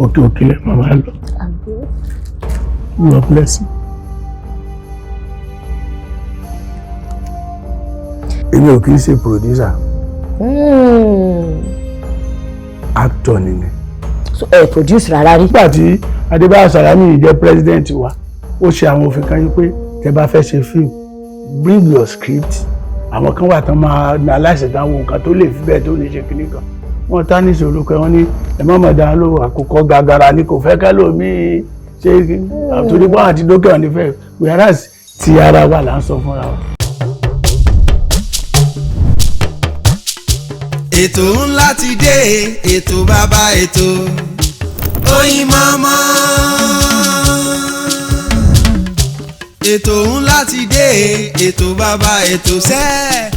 òkè lẹ máa máa lọ. God bless you. Èmi ò kì í ṣe producer. Actor ni mi. So produce rárá rí. Nígbà tí Adébáyọ̀ Sàlámì jẹ́ president wa, ó ṣe àwọn òfin kan yìí pé tẹ́ bá fẹ́ ṣe film, bring your script. Àwọn kan wà tán máa ní aláìsẹ̀dá wo nǹkan tó lè fi bẹ́ẹ̀ tó ní ṣe kíní kan. Wọ́n tá ní ìṣòro kan, wọ́n ní ẹ̀mọ́ mọ̀dá ló àkókò gàgàrà ni kò fẹ́ kẹ́lòmíì ṣe àtúndì bọ́n àti dókè ọ̀nì fẹ́ whereas ti ara wa là ń sọ fúnra wa. Ètò ńlá ti dé, ètò bàbá ètò Oyinmomo. Ètò ńlá ti dé, ètò bàbá ètò sẹ́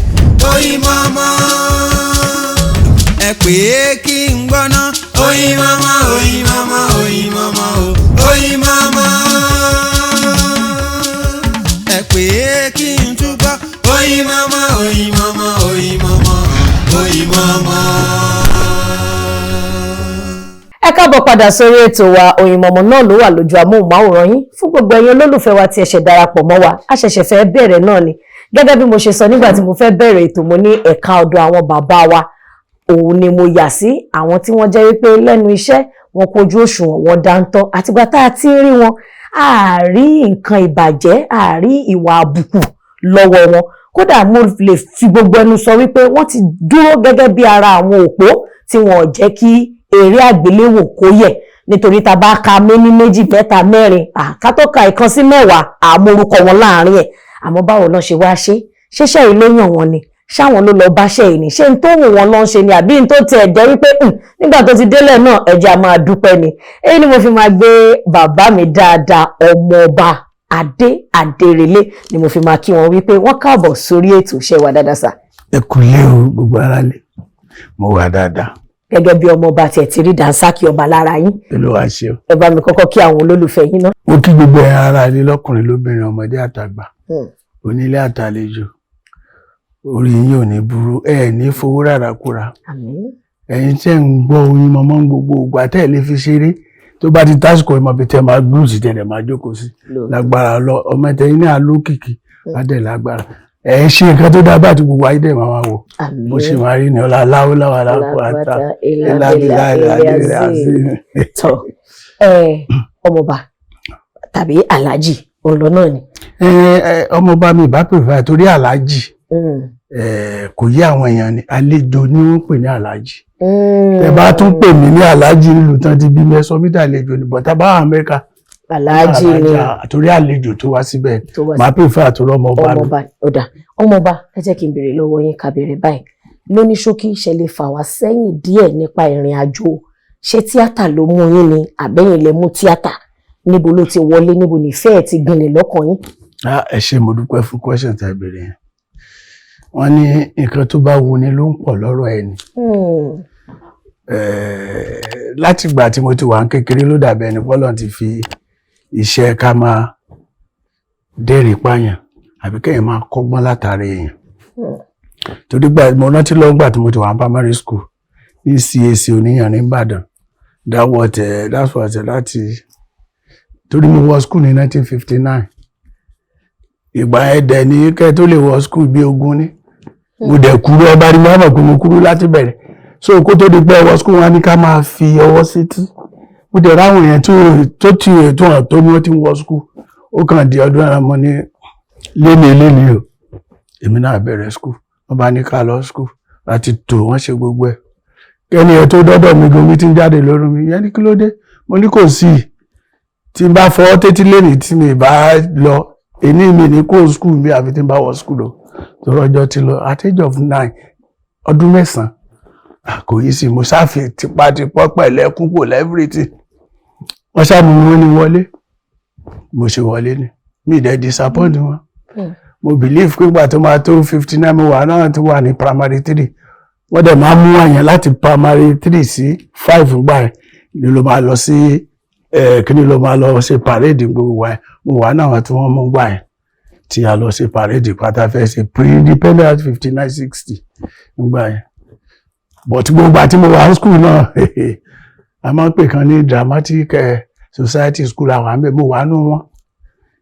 Oyinmomo. Ẹ pè é kí n gbọ́ná Oyinmomo, Oyinmomo, Oyinmomo, Oyinmomo. Ẹ pè é kí n túbọ̀ Oyinmomo, Oyinmomo, Oyinmomo, Oyinmomo. Ẹ káàbọ̀ padà sórí ètò wa Oyinmomo náà ló wà lójú amóhùnmáwòrán yín fún gbogbo ẹ̀yin olólùfẹ́ wa tí ẹ ṣẹ̀ darapọ̀ mọ́ wa a ṣẹ̀ṣẹ̀ fẹ́ bẹ̀rẹ̀ náà ni gẹ́gẹ́ bí mo ṣe sọ nígbà tí mo fẹ́ bẹ̀rẹ̀ ètò mo ní ẹ̀ka ọ̀dọ̀ àwọn bàbá wa òun ni mo yà sí àwọn tí wọ́n jẹ́ wípé lẹ́nu iṣẹ́ wọn kojú òṣùwọ̀n wọn dáńtọ́ àtìgbà tá a ti rí wọn àárí nǹkan ìbàjẹ́ àárí ìwà àbùkù lọ́wọ́ wọn kódà mo lè fi gbogbo ẹnu sọ wípé wọ́n ti dúró gẹ́gẹ́ bí ara àwọn òpó tí wọn ò jẹ́ kí eré àgbéléwò kó yẹ̀ nítorí tá bá ka méní méjì mẹ́ta mẹ́rin ká tó ka ìkan sí mẹ́wàá àmórúkọ wọn láàrin ẹ̀ àmọ́ báwo ló ṣe wá ṣeṣẹ́ yìí ló yàn wọ́n ni ṣáwọn ló lọ báṣẹ́ yìí ni ṣé n tó wù wọ́n ló ń ṣe ni àbí n tó tiẹ̀ jẹ́ wípé nígbà tó ti délẹ̀ náà ẹ̀jẹ̀ a máa dúpẹ́ ni èyí ni mo fi máa gbé bàbá mi dáadáa ọmọọba Adérelé ni mo fi máa kí wọn wípé wọ́n káàbọ̀ sórí ètò ṣe wà dáadáa sà. Ẹ kú lé o gbogbo ara lè mo wà dáadáa. Gẹ́gẹ́ bí ọmọọba tiẹ̀ ti rí dànsákì ọba lára yín. Ló wá ṣe o. Ẹ bá mi kọ́kọ́ kí àwọn olólùfẹ́ yín náà. Mo kí gbogbo ara ilé lọ́kùnrin lóbìnrin ọmọdé àtàgbà onílé àtàlejò orí yín ò ní burú ẹ ní fowó rárá kúra. Ẹ̀yin tẹ́ ń gbọ́ Oyinmomo gbogbo ìgbà tẹ́ lè fi ṣeré tó bá ti tásìkò ìmọ̀bí tẹ́ máa gbúùsì tẹ́ máa jókòó sí lágbára lọ ọmọ tẹ́yìn ní alókìkí adẹ̀ lágbára ẹ ṣe nǹkan tó dábàá àti gbogbo ayé dẹ̀ máa wò bó ṣe máa rí ní ọlá láwọláwà lápò àtà tọ ọmọọba tàbí aláàjì ọlọ náà ni. ọmọọba mi bá pèfà torí aláàjì kò yé àwọn èèyàn ní àlejò ni wọ́n pè ní aláàjì ẹ bá tún pè mí ní aláàjì nílùú tán ti bí mẹsàn mí àlejò ní bọ̀tá bá Amẹ́ríkà aláàjì ni torí àlejò tó wá síbẹ̀ máa pèfà àtúrọ ọmọọba mi. ọmọọba ẹ jẹ́ kí n béèrè lọ́wọ́ yín ká béèrè báyìí lóní ṣókí ṣe lè fà wá sẹ́yìn díẹ̀ nípa ìrìn àjò ṣé tíátà ló mú yín ni àbẹ́yìn lẹ mú tíátà níbo ló ti wọlé níbo nífẹ̀ẹ́ ti gbìnlẹ̀ lọ́kàn yín. ẹ ṣé mo dúpẹ́ fún question tá a béèrè yẹn wọ́n ní nǹkan tó bá wuni ló ń pọ̀ lọ́rọ̀ ẹni láti ìgbà tí mo ti wà ń kékeré ló dàbẹ̀ ẹni pọ́lọ́n ti fi iṣẹ́ ká máa dẹ́rìn pààyàn àbí kéèyàn máa kọ́gbọ́n látàrí èèyàn torí mo rántí lọ́gbà tí mo ti wà ní primary school ní CAC Oníyàn ní Ìbàdàn that's what láti torí mo wọ school ní 1959 ìgbà ẹ̀dẹ̀ ní kẹ́ tó lè wọ school bí ogun ní mo dẹ̀ kúrú ọba rí mọ́ pé mo kúrú láti bẹ̀rẹ̀ so kó tó di pé wọ school wọn ní ká máa fi ọwọ́ sétí mo dẹ̀ ráwọn èèyàn tó ti ètò hàn tó ní wọ́n ti ń wọ school ó kàn di ọdún ara mọ́ ní léni o èmi náà bẹ̀rẹ̀ school wọ́n bá ní ká lọ school láti tò wọ́n ṣe gbogbo ẹ̀ kẹ́ni ẹ̀ tó dọ́dọ̀ mi gan mi ti ń jáde lórí mi yẹn ní kí ló dé mo ní kò sí tí n bá fọwọ́ tẹ́tí lénìí tí mi bá lọ èní mi ní kó school mi àfi tí n bá wọ school lọ torí ọjọ́ ti lọ at age of 9 ọdún 9 kò yí sí mo sáfì tipátipọ́ pẹ̀lẹ́kún kò lẹ́fìrìtì wọ́n ṣàmù wọn ni wọlé mo ṣe wọlé ni mi dẹ̀ disappoint wọn mo believe pé gbà tó máa tó 59 mo wà náà tó wà ní primary 3 wọ́n dẹ̀ máa mú àyàn láti primary 3 sí 5 gbà ẹ̀ ni ló máa lọ sí kí ni ló máa lọ ṣe parade gbogbo wa mo wà náà tí wọ́n mú gbà ẹ̀ tí a lọ ṣe parade pátá fẹ́ ṣe pre-independent 59-60 nígbà ẹ̀ but gbogbo àti mo wà ní school náà a máa ń pè kan ní dramatic society school àwọn àmì mo wà nù wọn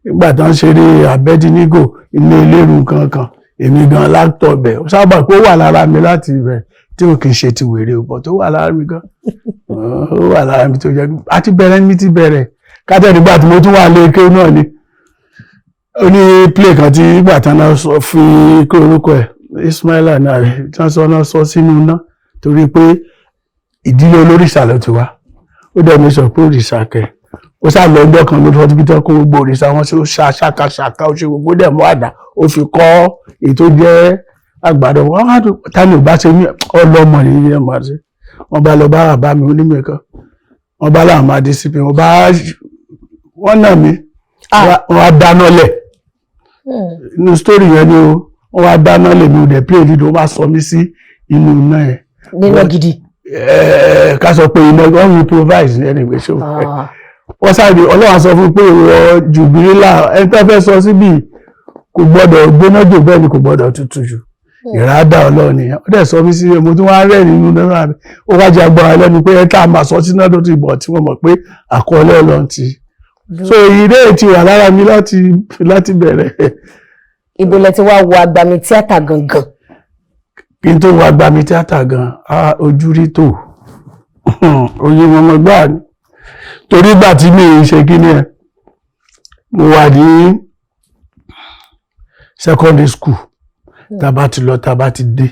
nígbà tó ń ṣeré Abednego ilé ìlérú kankan èmi gan láktọ̀ bẹ̀ ó sábà pé ó wà lára mi láti ibẹ̀ tí ò kì í ṣe ti wèrè ọ̀pọ̀ tó wà lára mi gan ó wà lára mi tó jẹ́ àti bẹ̀rẹ̀ mi ti bẹ̀rẹ̀ kátẹ́ nígbà tí mo tún wà lé kéwú náà ni ó ní play kan tí ìgbà tán náà sọ fi kí orúkọ ẹ̀ Ismaila náà rẹ̀ tí wọ́n sọ sínú iná torí pé ìdílé olórìṣà ló ti wá ó dẹ̀ mi sọ pé òrìṣà kẹ̀ ó sá lọ ọjọ́ kan lórí ọdún tó kó gbogbo òrìṣà wọn sí ó ṣàkàṣàkà ó ṣe gbogbo dẹ̀ mọ́ àdá ó fi kọ́ èyí tó jẹ́ àgbàdo wọn á dùn tani ò bá ṣe ní ọlọ́mọ nìyí ẹ̀ máa ṣe wọn bá lọ bá bàbá mi onímọ̀ kan wọn bá láwọn máa discipline wọn nà mí wọn á dáná lẹ̀ inú story yẹn ni wọn á dáná lẹ̀ mi ò dẹ̀ play lead wọn bá sọ mí sí inú iná yẹn. nínú gidi. ká sọ pé iná wọn improvise ní ẹnìgbẹ́ ṣó wọ́n sáré ọlọ́wà sọ fún pé ìwọ jùbìrìlà ẹni tó fẹ́ sọ síbí kò gbọ́dọ̀ gbóná jù bẹ́ẹ̀ ni kò gbọ́dọ̀ tutù jù ìràdà ọlọ́run nìyẹn ó dẹ̀ sọ mí sí mo tún wá rẹ̀ nínú náírà mi ó wá jẹ́ agbára lẹ́nu pé ẹ tá a máa sọ sí náà tó ti bọ̀ tí wọ́n mọ̀ pé àkọọ́lẹ̀ ọlọ́run ti so ìrè ti wà lára mi láti bẹ̀rẹ̀. ibo lẹ ti wá wo agbami tíátà gangan. kí n tó wo agbami tíátà gan ojú rí tó oyè wọn mọ gbáà ni torí gbà tí mi ṣe kí ni ẹ mo wà ní secondary school tàbá ti lọ tàbá ti dé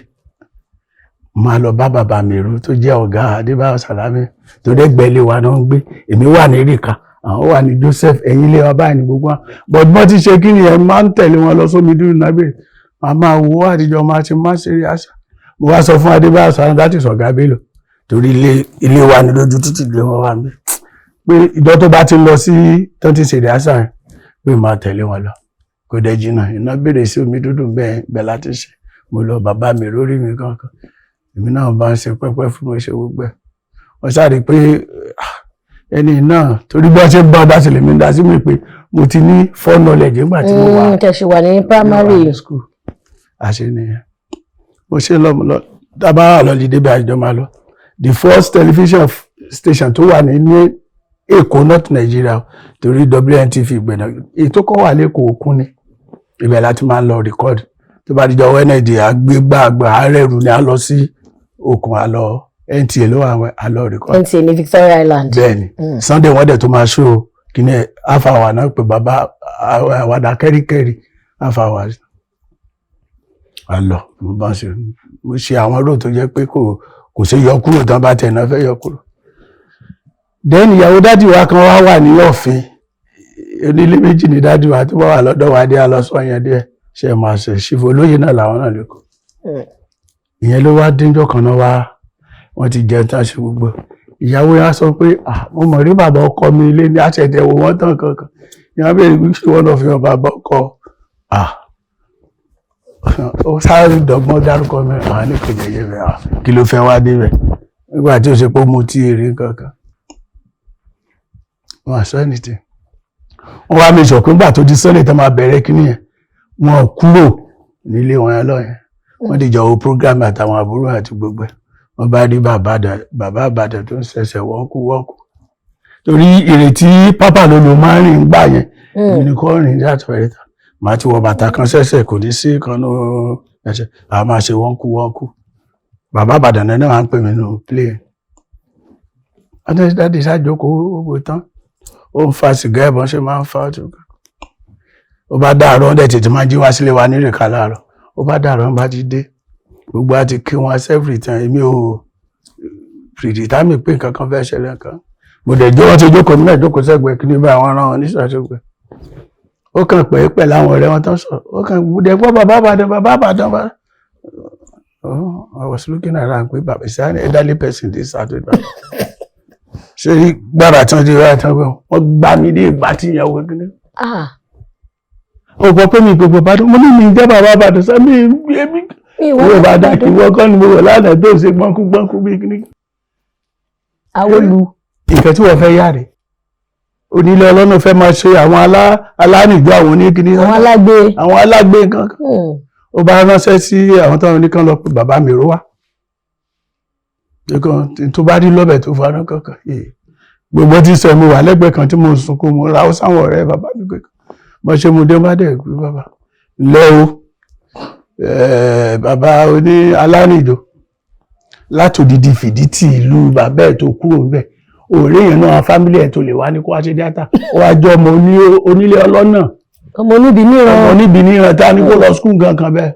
máa lọ bá bàbá mi rú tó jẹ́ ọ̀gá Adébáyọ̀ Sàlámì tó dẹ́gbẹ̀lé wa náà ń gbé èmi wà ní Ríkà àwọn wà ní Joseph ẹ̀yìn ilé wa báyìí ní gbogbo wọn but bọ́n ti ṣe kí ni ẹ máa ń tẹ̀lé wọn lọ sómi dúró nábìrì màá máa wo àtijọ́ máa ti máa ṣeré àṣà mo wá sọ fún Adébáyọ̀ Sàlámì láti sọ̀gá Bello torí ilé wa ní lójú títì lé wọn wà mí pé ìjọ tó bá ti lọ sí tó ti ṣèdè àṣà yẹn pé máa tẹ̀lé wọn lọ kò dẹ̀ jìnnà iná bèrè sí omi dúdú bẹ́ẹ̀ láti ṣe mo lọ bàbá mi lórí mi kankan èmi náà bá ń ṣe pẹ́pẹ́ fún mi ṣe gbogbo ẹ̀ wọ́n sáré pé ẹni náà torí bọ́ ṣe bá ọ̀dà sílẹ̀ mi dá sí mi pé mo ti ní fọ́ knowledge nígbà tí mo wà tẹ̀sí wà ní primary school àṣẹ nìyẹn mo ṣe lọ dábàá lọ lè débi àjọ máa lọ the first television station tó wà ní Èkó North Nigeria torí WNTV gbẹ̀nà èyí tó kọ́ wà lẹ́kọ̀ọ́ òkun ni ibẹ̀ láti máa ń lọ record tó bá dijọ́ Wednesday àgbégbàgbà àárẹ̀rù ni a lọ sí òkun àlọ́ NTA ló wà àlọ́ record. NTA ní Victoria Island. bẹ́ẹ̀ni Sunday wọ́n dẹ̀ tó máa show kíní half hour náà pé bàbá àwàdà kẹ́ríkẹ́rí half hour àlọ́ mo ṣe àwọn róò tó jẹ́ pé kò ṣe yọ kúrò tán bá tẹ̀ náà fẹ́ yọ kúrò. Then ìyàwó dádì wa kan wà ní ọ̀fin onílé méjì ní dádì wa tó wà lọ́dọ̀ wa dé alọ́sọ yẹn díẹ̀ ṣe máa ṣe ṣìfò olóyè náà làwọn náà lẹ́kọ̀ọ́ ìyẹn ló wá déńjọ́ kan náà wá wọ́n ti jẹun tán ṣe gbogbo ìyàwó yẹn sọ pé mo mọ̀ rí bàbá ọkọ mi ilé ní àṣẹ̀dẹ̀wò wọ́n tàn kankan ìyàwó bẹ̀rẹ̀ wí ṣé wọ́n lọ fi hàn bàbá ọkọ ó sáré dọ́gbọ́n dárúkọ mi àwọn ní kò jẹjẹ bẹ́ẹ̀ kí ló fẹ́ wá dé bẹ́ẹ̀ nígbà tí ó ṣe pé mo ti èrè kankan wọ́n àṣọ ẹnìtì wọ́n wá mi sọ pé nígbà tó di Sunday tó máa bẹ̀rẹ̀ kíní yẹn wọ́n kúrò nílé wọn yẹn lọ́yẹn wọ́n ti jọ wo program àtàwọn àbúrò àti gbogbo ẹ̀ wọ́n bá rí bàbá àbàdàn tó ń ṣẹ̀ṣẹ̀ wọ́n kú torí ìrètí pápá lolo máa ń rìn gbà yẹn ní kò rìn ní àtọ̀rẹ́ta màá ti wọ bàtà kan ṣẹ̀ṣẹ̀ kò ní sí kan ní ẹ̀ṣẹ̀ àwọn máa ṣe wọ́n kú bàbá àbàdàn náà wà ń pè mí nù play adé ṣàjókòó owó tán ó ń fa sìgá ẹ̀bọ̀n ṣe máa ń fa ọtún ó bá dàárọ̀ ó dẹ̀ tètè máa jí wá sílé wa nírìnká láàárọ̀ ó bá dàárọ̀ ó bá ti dé gbogbo àti kí wọn every time èmi ò pìrìtàmì pé nǹkan kan fẹ́ ṣẹlẹ̀ kan mo dẹ̀ jọ́ wọ́n ti jókòó nílẹ̀ jókòó sẹ́gbẹ̀ẹ́ kí ní bá àwọn ará wọn níṣàṣẹ́gbẹ̀ ó kàn pẹ́ pẹ̀lú àwọn ọ̀rẹ́ wọn tán sọ̀rọ̀ ó kàn gbúdẹ̀ gbọ́ bàbá àbàdàn bá I was looking around pé bàbá is an elderly person this Saturday ṣe gbára tí wọ́n ti rà tán wọ́n gbá mi ní ìgbà tí ìyàwó gẹ́gẹ́ ó gbọ́ pé mi gbogbo bá dùn mo ní mi jẹ́ bàbá àbàdàn sá mi èmi ìwé bá dá kí wọ́n kọ́ ni mo wọ̀ lánàá tó ṣe gbọ́nkú bí kíní. Awolu. Ìfẹ́ tí wọ́n fẹ́ yá rẹ̀ onílé ọlọ́nà fẹ́ máa ṣe àwọn alánìjọ àwọn oníkíní. Àwọn alágbé kankan. Ó bá ránṣẹ́ sí àwọn táwọn oníkan lọ pé bàbá mi ró wá. tó bá rí lọ́bẹ̀ tó fara kankan gbogbo tí sọ mo wà lẹ́gbẹ̀ẹ́ kan tí mo sunkún mo ra ó sáwọn ọ̀rẹ́ bàbá mi pé mo ṣe mo dé má dẹ̀ pé bàbá lẹ́ o bàbá oní alárìndò látòdìdí Fìdítì ìlú bàbá ẹ̀ tó kúrò ńbẹ̀ òòrè yẹn náà fámílì ẹ̀ tó lè wá ní kó wá ṣe tíátà ó wá jọ ọmọ onílé ọlọ́nà ọmọ níbi níran tá ní kó lọ skul gankan bẹ́ẹ̀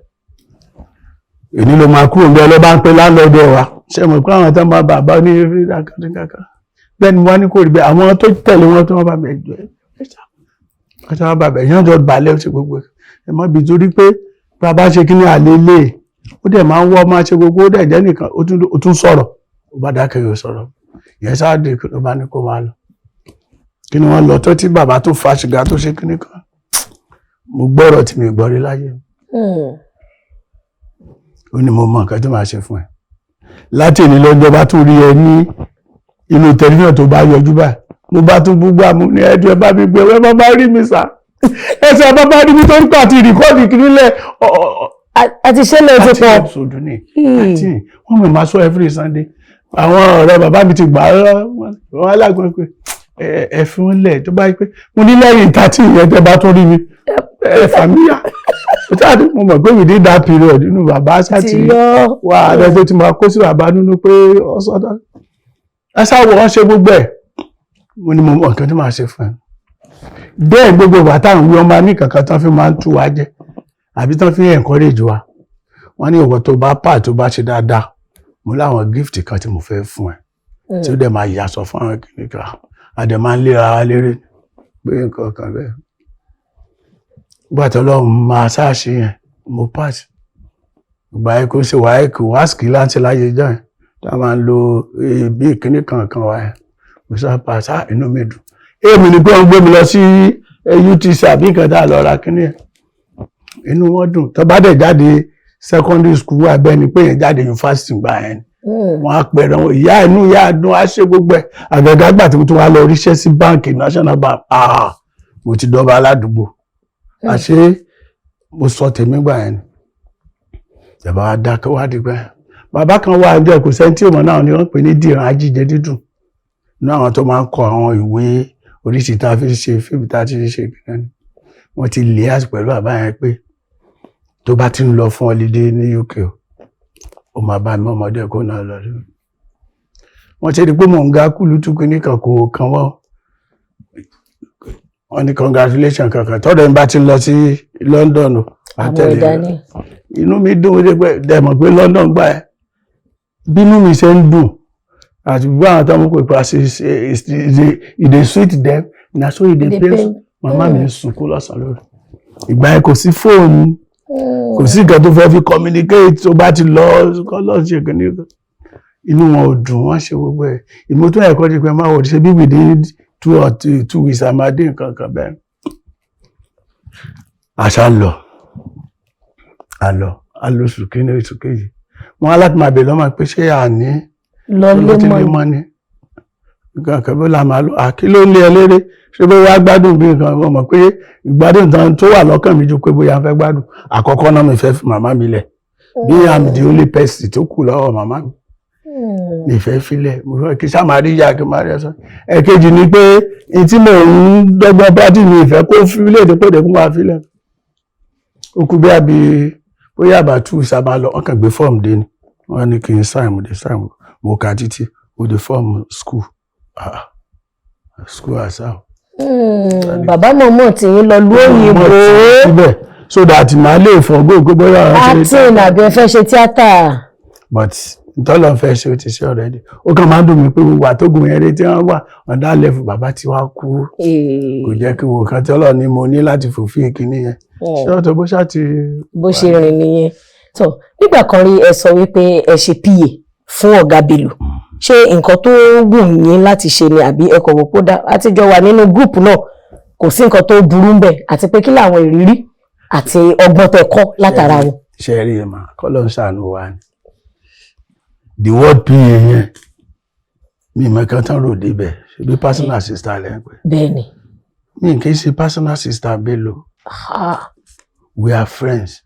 èní ló máa kúrò ńbẹ̀ ló bá ń pe láńlọ́ọ̀dù ẹ̀ wá ṣe mọ̀ pé àwọn tó máa bàbá ní fídà kankan bẹ́ẹ̀ ni wọ́n ní kò rí bẹ́ẹ̀ àwọn tó tẹ̀lé wọn tó wọ́n bá bẹ̀ jọ ẹ̀ṣá wọn bá bẹ̀ yán jọ balẹ̀ ṣe gbogbo ẹ̀ mọ́ bí torí pé bàbá ṣe kí ní àlélé ó dẹ̀ máa ń wọ́ máa ṣe gbogbo ó dẹ̀ jẹ́ nìkan ó tún sọ̀rọ̀ ó bá dákẹ́ yóò sọ̀rọ̀ ìyẹn sáàdì ló bá ní kó máa lọ kí ni wọ́n lọ tó tí bàbá tó fa ṣìgá tó ṣe kí nìkan mo gbọ́rọ̀ tí mi gbọ́ rí láyé ó ní mo mọ nǹkan tó máa ṣe fún ẹ láti èní lọ́jọ́ bá tún rí ẹ ní inú tẹlifíṣàn tó bá yọjú báyìí mo bá tún gbúgbà mú ní ẹjọ́ ẹ bá mi gbé ẹ bá rí mi sá ẹsẹ̀ bá bá rí mi tó ń pà àti rìkọ́ọ̀dì kìínílẹ̀ àti ṣẹlẹ̀ ti pọ̀ àti ṣòdù ní àti wọ́n mọ̀ máa sọ every Sunday àwọn ọ̀rẹ́ bàbá mi ti gbà wọ́n alágbọ́n pé ẹ fi wọ́n lẹ̀ tó bá yí pé mo ní lẹ́yìn 13 yẹn tẹ́ bá tún rí mi ẹ fàmíyà mo mọ̀ pé we did that period nínú bàbá sáti wà ààrẹ tó ti máa kó sí bàbá nínú pé ọ̀sọ́dọ̀ ẹ sáwọ́ wọ́n ṣe gbogbo ẹ̀ mo ní mo mọ̀ nǹkan tí màá ṣe fún ẹ bẹ́ẹ̀ gbogbo bàtà ń wí ọmọ ní kankan tán fi máa ń tú wa jẹ àbí tán fi ń encourage wa wọ́n ní ọ̀pọ̀ tó bá tó bá ṣe dáadáa mo láwọn gift kan tí mo fẹ́ fún ẹ tí ó dẹ̀ máa yàsọ fún àwọn kìnnìkan àdẹ̀ máa ń léra wa lérè pé nǹkan kan bẹ́ẹ̀ gbàtọ́ lọ́wọ́ máa sáàṣì yẹn mo pass ìgbà yẹn kó ṣe wáyéèkì wáṣkì láti láyé jọ yẹn tá a máa ń lo bí ìkíní kankan wa yẹn mo sá pass inú mi dùn èmi ni pé wọ́n gbé mi lọ sí UTC àbí nǹkan tá a lọ ra kíní yẹn inú wọn dùn tó bá dẹ̀ jáde secondary school wà bẹ́ẹ̀ ni pé yẹn jáde university gbà yẹn wọn á pẹ̀rẹ̀ wọn ìyá inú ìyá dùn á ṣe gbogbo ẹ̀ àgàgà gbà tí mo tún wá lọ ríṣẹ́ sí báǹkì National Bank mo ti dọ́ba aládùúgbò àṣé mo sọ tèmi gbà yẹn ìjọba wa dákẹ́ wá dìgbà bàbá kan wà ẹjọ́ kò sẹ́ni tí òmò náà ni wọ́n pè ní Dìran Ajíjẹ Dídùn ní àwọn tó máa ń kọ àwọn ìwé oríṣìí tá a fi ṣe fíìmù tá a ti ṣe kìnnìkan ni wọ́n ti lè àṣì pẹ̀lú bàbá yẹn pé tó bá ti ń lọ fún holiday ní UK ó máa bá mi ọmọdé kó náà lọ rí wọ́n ṣe di pé mò ń ga kúlù túkú ní kan kò kan wọ́n ní congratulation kankan tọ́dọ̀ ń bá ti lọ sí London àtẹ̀lé inú mi dùn wípé pé dẹ̀mọ̀ pé London gbà ẹ́ bínú mi ṣe ń dùn àti gbogbo àwọn tó mú pé pàṣẹ ìdè sweet dem na so ìdè pain màmá mi ń sunkún lọ́sàn lórí ìgbà yẹn kò sí fóònù kò sí nǹkan tó fẹ́ fi communicate tó bá ti lọ ṣe kìíní inú wọn ò dùn wọ́n ṣe gbogbo ẹ̀ ìmútó ẹ̀kọ́ ti pẹ́ máa wọ̀ ṣe bí within 2 weeks àmàdé nǹkan kan bẹ́ẹ̀ àṣà alóṣù kíní oṣù kejì wọn aláti máa bèèrè lọ́mọ pé ṣé àní lọ́lẹ́mọ́ ni nǹkan kan bó la máa lọ àkí ló ń lé ẹlẹ́rẹ́ ṣé bó wá gbádùn bí nǹkan ọmọ pé ìgbádùn tán tó wà lọ́kàn mi ju pé bóyá fẹ́ gbádùn àkọ́kọ́ náà mi fẹ́ fi màmá mi lẹ̀ bí I'm the only person tó kù lọ́wọ́ màmá mi mi fẹ́ filẹ̀ mo fẹ́ kí sáà máa rí ìyá kí máa rí ẹ̀sán ẹ̀kejì ni pé tí mo ń dọ́gbọ́n pátì mi ìfẹ́ kó filẹ̀ tó pèdè kó máa filẹ̀ ó kú bí àbí bóyá àbá tú ìsàbà lọ wọ́n kàn gbé fọ́ọ̀mù dé ni wọ́n ní kí n sign mo kà títí mo dé fọ́ọ̀mù school àṣà. Bàbá mọ̀mọ́ tí yín lọ lú òyìnbó so that màá lè fọ gbogbo bóyá acting àbí ẹ fẹ́ ṣe tíátà. But ntọ́lọ́ fẹ́ ṣe ó ti ṣe already ó kàn máa ń dùn mí pé gbogbo àtógùn eré tí wọ́n wà ọ̀dà lẹ́fù bàbá tí wàá kú kò jẹ́ kí wọ́n kan tí Ọlọ́run ní mo ní láti fòfin kínní yẹn ṣé ọ̀tọ̀ bó ṣáà ti. bó ṣe rìn nìyẹn tó nígbà kan rí ẹ sọ wípé ẹ ṣe PA fún ọ̀gá Bello ṣé nǹkan tó wù yín láti ṣe ni àbí ẹ kò wò kó dá àtijọ́ wà nínú gúrùpù náà kò sí nǹkan tó burú ń bẹ̀ àti pé kí làwọn ìrírí àti ọgbọ́n tẹ́ kọ́ látara wọn. ṣe rí ẹ máa kọ́ ló ń ṣàánú wa ni the word PA yẹn mi mẹ́kan tán rò débẹ̀ ṣebí personal sister lẹ́yìn pé. bẹ́ẹ̀ni. mi kì í ṣe personal sister Bello we are friends.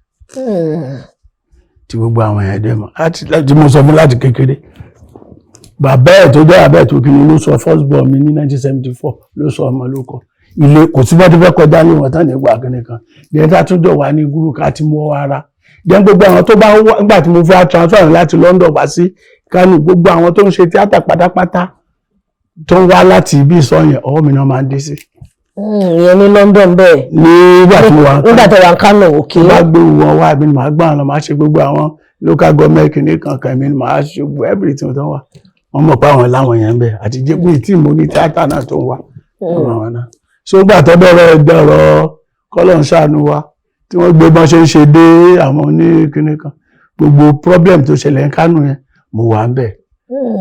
tí gbogbo àwọn èèyàn dẹ́ mọ̀ láti mo sọ fún láti kékeré bàbá ẹ̀ tó jẹ́ abẹ́ tó kiri ló sọ first born mi ní 1974 ló sọ ọmọ ló kọ ilé kò sí bọ́dún fẹ́ kọjá ní wọn tán nígbà kíní kan ìyẹn tá tún jọ wà ní gúrú ká ti mú ara jẹ́ gbogbo àwọn tó bá wá nígbà tí mo fi transfer láti London wá sí Kánò gbogbo àwọn tó ń ṣe tíátà pátápátá tó ń wá láti ibi ìsọyìn ọwọ́ mi náà máa ń dé sí. ìyẹn ní London bẹ́ẹ̀. nígbà tí mo wà nígbà tó wà ń Kánò òkè. bá gbé wọn wá mi ni màá gbà wọn máa ṣe gbogbo àwọn local government kìíní kankan mi ni màá ṣe gbogbo everything tó wà wọn mọ̀ pé àwọn láwọn yẹn ń bẹ àti jẹ́ pé tí mo ní tíátà náà tó ń wá ọ̀rọ̀ náà so gbà tó bẹ̀rẹ̀ dọ̀rọ̀ kọ́lọ̀ ń ṣàánú wa tí wọ́n gbé bọ́n ṣe ń ṣe dé àwọn oníkíní kan gbogbo problem tó ṣẹlẹ̀ ń Kánò yẹn mo wà ń bẹ̀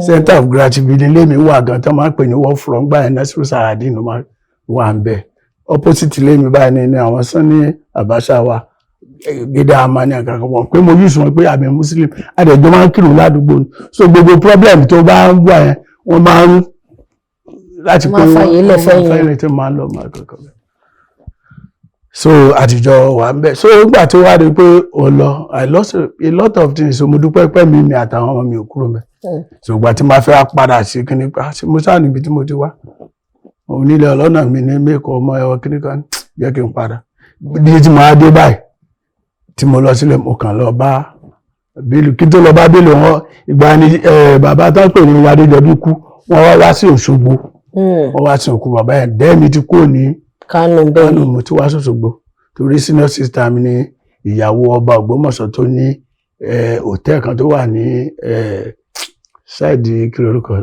center of gratitude ilé mi wà gan tó máa ń pè ní work from gbà yẹn Nasiru Saradin ló máa wà ń bẹ̀ opposite ilé mi báyìí ní àwọn Sani Abacha wa gẹ́gẹ́ àmàní àkàkọ́ wọn pé mo yìí sùn pé àmì Muslim àdẹ̀jọ́ máa ń kírun ládùúgbò so gbogbo problem tó bá ń wà yẹn wọ́n máa ń láti pé wọ́n fàyè tí máa ń lọ máa kọ̀ọ̀kan bẹ́ẹ̀. So àtijọ́ wà ń bẹ̀ so nígbà tí wàá rí pé ó lọ I lost a lot of things so mo dúpẹ́ pẹ́ mi àtàwọn ọmọ mi ò kúrò mẹ́ so ìgbà tí máa fẹ́ padà sí kíní pa mo sáà níbi tí mo ti wá onílé ọlọ́nà mi ní mẹ́kọ̀ọ́ ọmọ ẹwọ kíní kan jẹ́ kí n padà bí tí mo á dé báyìí tí mo lọ sílẹ̀ mo kàn lọ bá Bello kí tó lọ bá Bello wọn ìgbà ni bàbá tó ń pè ní Adéjọbí kú wọ́n wá sí Òṣogbo wọ́n wá sí òkú bàbá yẹn dẹ́mi ti kúrò ní Kánò bẹ́ẹ̀ Kánò mo ti wá sọ́sọ́gbó torí senior sister mi ní ìyàwó ọba Ògbómọ̀ṣọ́ tó ní hòtẹ́ẹ̀lì kan tó wà ní ṣáìdì kí lórúkọ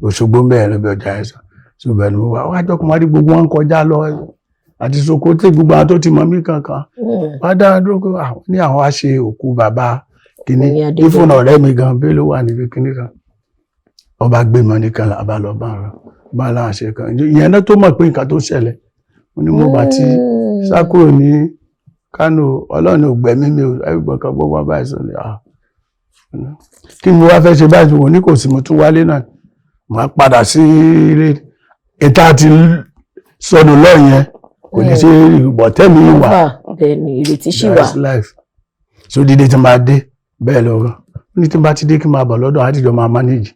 Òṣogbo mẹ́rin lọ́bẹ̀ ọjà ẹ̀sán ṣùgbọ́n ni mo wá wájọ́ kan wá rí gbogbo wọn kọjá lọ àti Sokoto gbogbo àwọn tó ti mọ mí kankan wá dára dúró ní àwọn wá ṣe òkú bàbá kìíní ìfúnà ọ̀rẹ́ mi gan Bello wà níbi kìíní kan ọba gbé mọ nìkan àbá lọ bá láwọn ṣe kan ìyẹn náà tó mọ̀ pé nǹkan tó ṣẹlẹ̀ mo ní mo bá ti sá kúrò ní Kánò Ọlọ́run ò gbẹ̀mí mi ò ẹgbẹ̀gbọ̀n kan gbogbo báyìí sọ ni kí ni mo wá fẹ́ ṣe báyìí mo ní kò sí mo tún wálé náà màá padà sí ilé ìta àti sọnù lọ́yẹn kò ní ṣe ìbọ̀tẹ́mi wà bẹ́ẹ̀ni ìrètí sì wà life so dídé tí máa dé bẹ́ẹ̀ lọ́rọ̀ ní tí bá ti dé kí máa bọ̀ lọ́dọ̀ àtijọ́ máa manage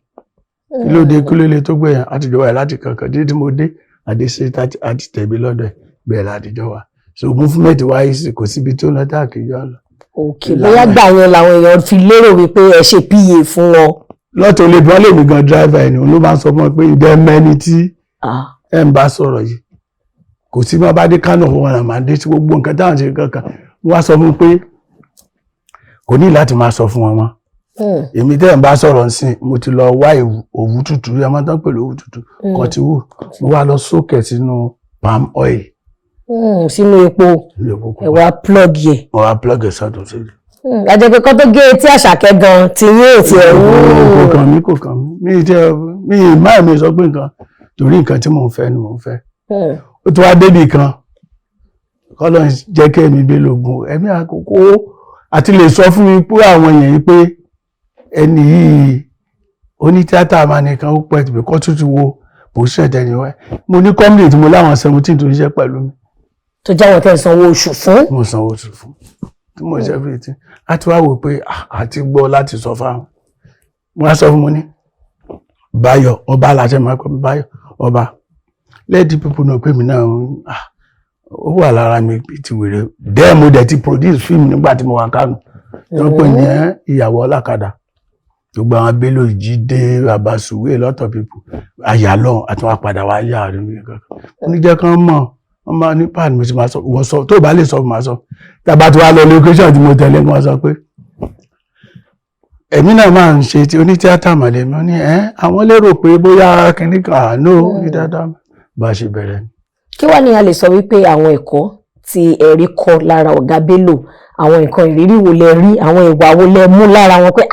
kí ló dé kí ló lè tó gbẹ̀yàn àtijọ́ wà láti kankan dídé tí mo dé àdéṣe àti tẹ̀bí lọ́dọ̀ bẹ́ẹ̀ látijọ́ wà so movement wáyé sí kò síbi tó lọ dáàkiri yọ lọ. òkè bóyá gbà yẹn làwọn èèyàn fi lérò wípé ẹ ṣe PA fún wọn. lọ́tọ̀ olè bí wọ́n lè mí gan driver ẹni ló máa ń sọ fún ọ pé ìdẹ́ mẹ́ni tí ẹ̀ ń bá sọ̀rọ̀ yìí kò sí bá dé Kánò fún wọn àmà dé sí gbogbo nǹkan táwọn ṣe kankan wọ́n á sọ fún pé kò ní láti máa sọ fún wọn mọ́ èmi tẹ́ ń bá sọ̀rọ̀ sí mo ti lọ wá òwú tútù ẹ máa tán pẹ̀lú òwú tútù kọtíwù mo wá lọ sókè sínú palm oil sínú epo ẹ wá plug yẹ mo wá plug ẹ sọ́dún sí i àjẹpẹ kan tó gé etí Àṣàkẹ́ gan ti yín ètí ẹ̀rú kò kàn mí mi máa mi sọ pé nǹkan torí nǹkan tí mò ń fẹ́ ni mò ń fẹ́ ó tún wá débì kan kọ́lọ́ jẹ́ kí ẹ̀mí Bello gùn ẹ̀mí àkókò àti lè sọ fún mi pé àwọn èèyàn yìí pé ẹni yìí onítíátà máa nìkan ó pẹ́ tìbí kọ́ tún ti wo position ẹ̀tẹ̀ni wá mo ní company tí mo láwọn 17 tó ń ṣiṣẹ́ pẹ̀lú mi. tó jáwọ́ tẹ́ sanwó oṣù fún. mo sanwó oṣù fún tí mo ṣe everything a ti wá wò pé àti gbọ́ láti sọ fáwọn mo wá sọ fún mo ní Báyọ̀ ọba aláṣẹ máa pẹ́ Báyọ̀ ọba let the people know pé mi náà ó wà lára mi ti wèrè dẹ́ mo dẹ̀ ti produce film nígbà tí mo wà Kánò tó pè ní ìyàwó ọlákadà gbogbo àwọn Bello Jídé Àbásùwé a lot of people àyàlọ́ àti wọn padà wá yà rí mi kankan wọn ní jẹ́ kán mọ̀ wọ́n máa ní pàdé mo ti máa sọ wọ́n sọ tó bá lè sọ máa sọ tàbá tí wàá lọ location tí mo tẹ̀lé wọn sọ pé èmi náà máa ń ṣe ti onítíátà màlẹ́mí ó ní àwọn lérò pé bóyá kìnnìkan àánú onítíátà bá ṣe bẹ̀rẹ̀ ni. kí wàá ní a lè sọ wípé àwọn ẹ̀kọ́ tí ẹ̀rí kọ́ lára ọ̀gá Bello àwọn nǹkan ìrírí wo lẹ rí àwọn ìwà wo lẹ mú lára wọn pé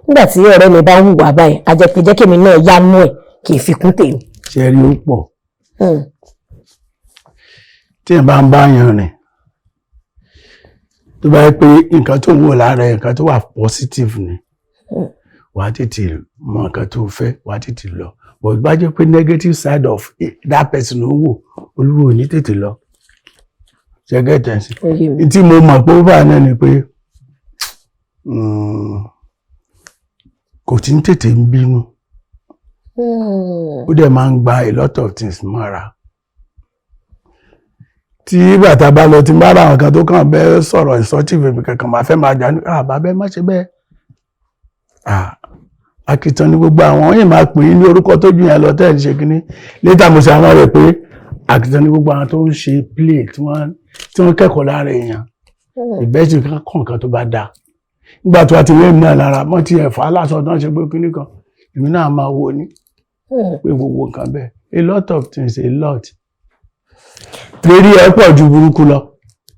nígbà tí ọ̀rẹ́ mi bá ń hùwà báyìí ajẹpẹjẹ kèmi náà yánú ẹ̀ kì í fi kún tèmi. ṣe rí ó pọ̀ tí ẹ bá ń bá yan rìn tó bá yẹ pé nǹkan tó ń wò lára ẹ̀ nǹkan tó wà positive ni wàá tètè mọ nǹkan tó fẹ́ wàá tètè lọ but bá jẹ́ pé negative side of that person ló ń wò olúwo ní tètè lọ ṣẹgẹtẹsí tí mo mọ̀ pé ó bá náà ni pé kò tí ń tètè ń bínú ó dẹ̀ máa ń gba a lot of things mọ́ra. Tí bàtà bá lọ ti máa ra àwọn kan tó kàn bẹ́ẹ̀ sọ̀rọ̀ ìsọ́tìfì kankan máa fẹ́ máa jà ní bàbá ẹ má ṣe bẹ́ẹ̀. Akitan ní gbogbo àwọn yìí máa pè é ní orúkọ tó jù yẹn lọ tẹ́ ẹ̀ ṣe kínní. Létà mo ṣe àwọn rẹ̀ pé akitan ní gbogbo àwọn tó ń ṣe play tí wọ́n kẹ́kọ̀ọ́ lára èèyàn. Ìbẹ́sì kọ̀ọ̀kan tó bá dáa. Nígbà tó wá ti wéèmí náà lára mọ́ ti ẹ̀fà aláṣọ tán ṣe pé kínní kan èmi náà máa wo ní pé gbogbo nǹkan bẹ́ẹ̀. A lot of things, a lot. Lérí ẹ pọ̀ ju burúkú lọ.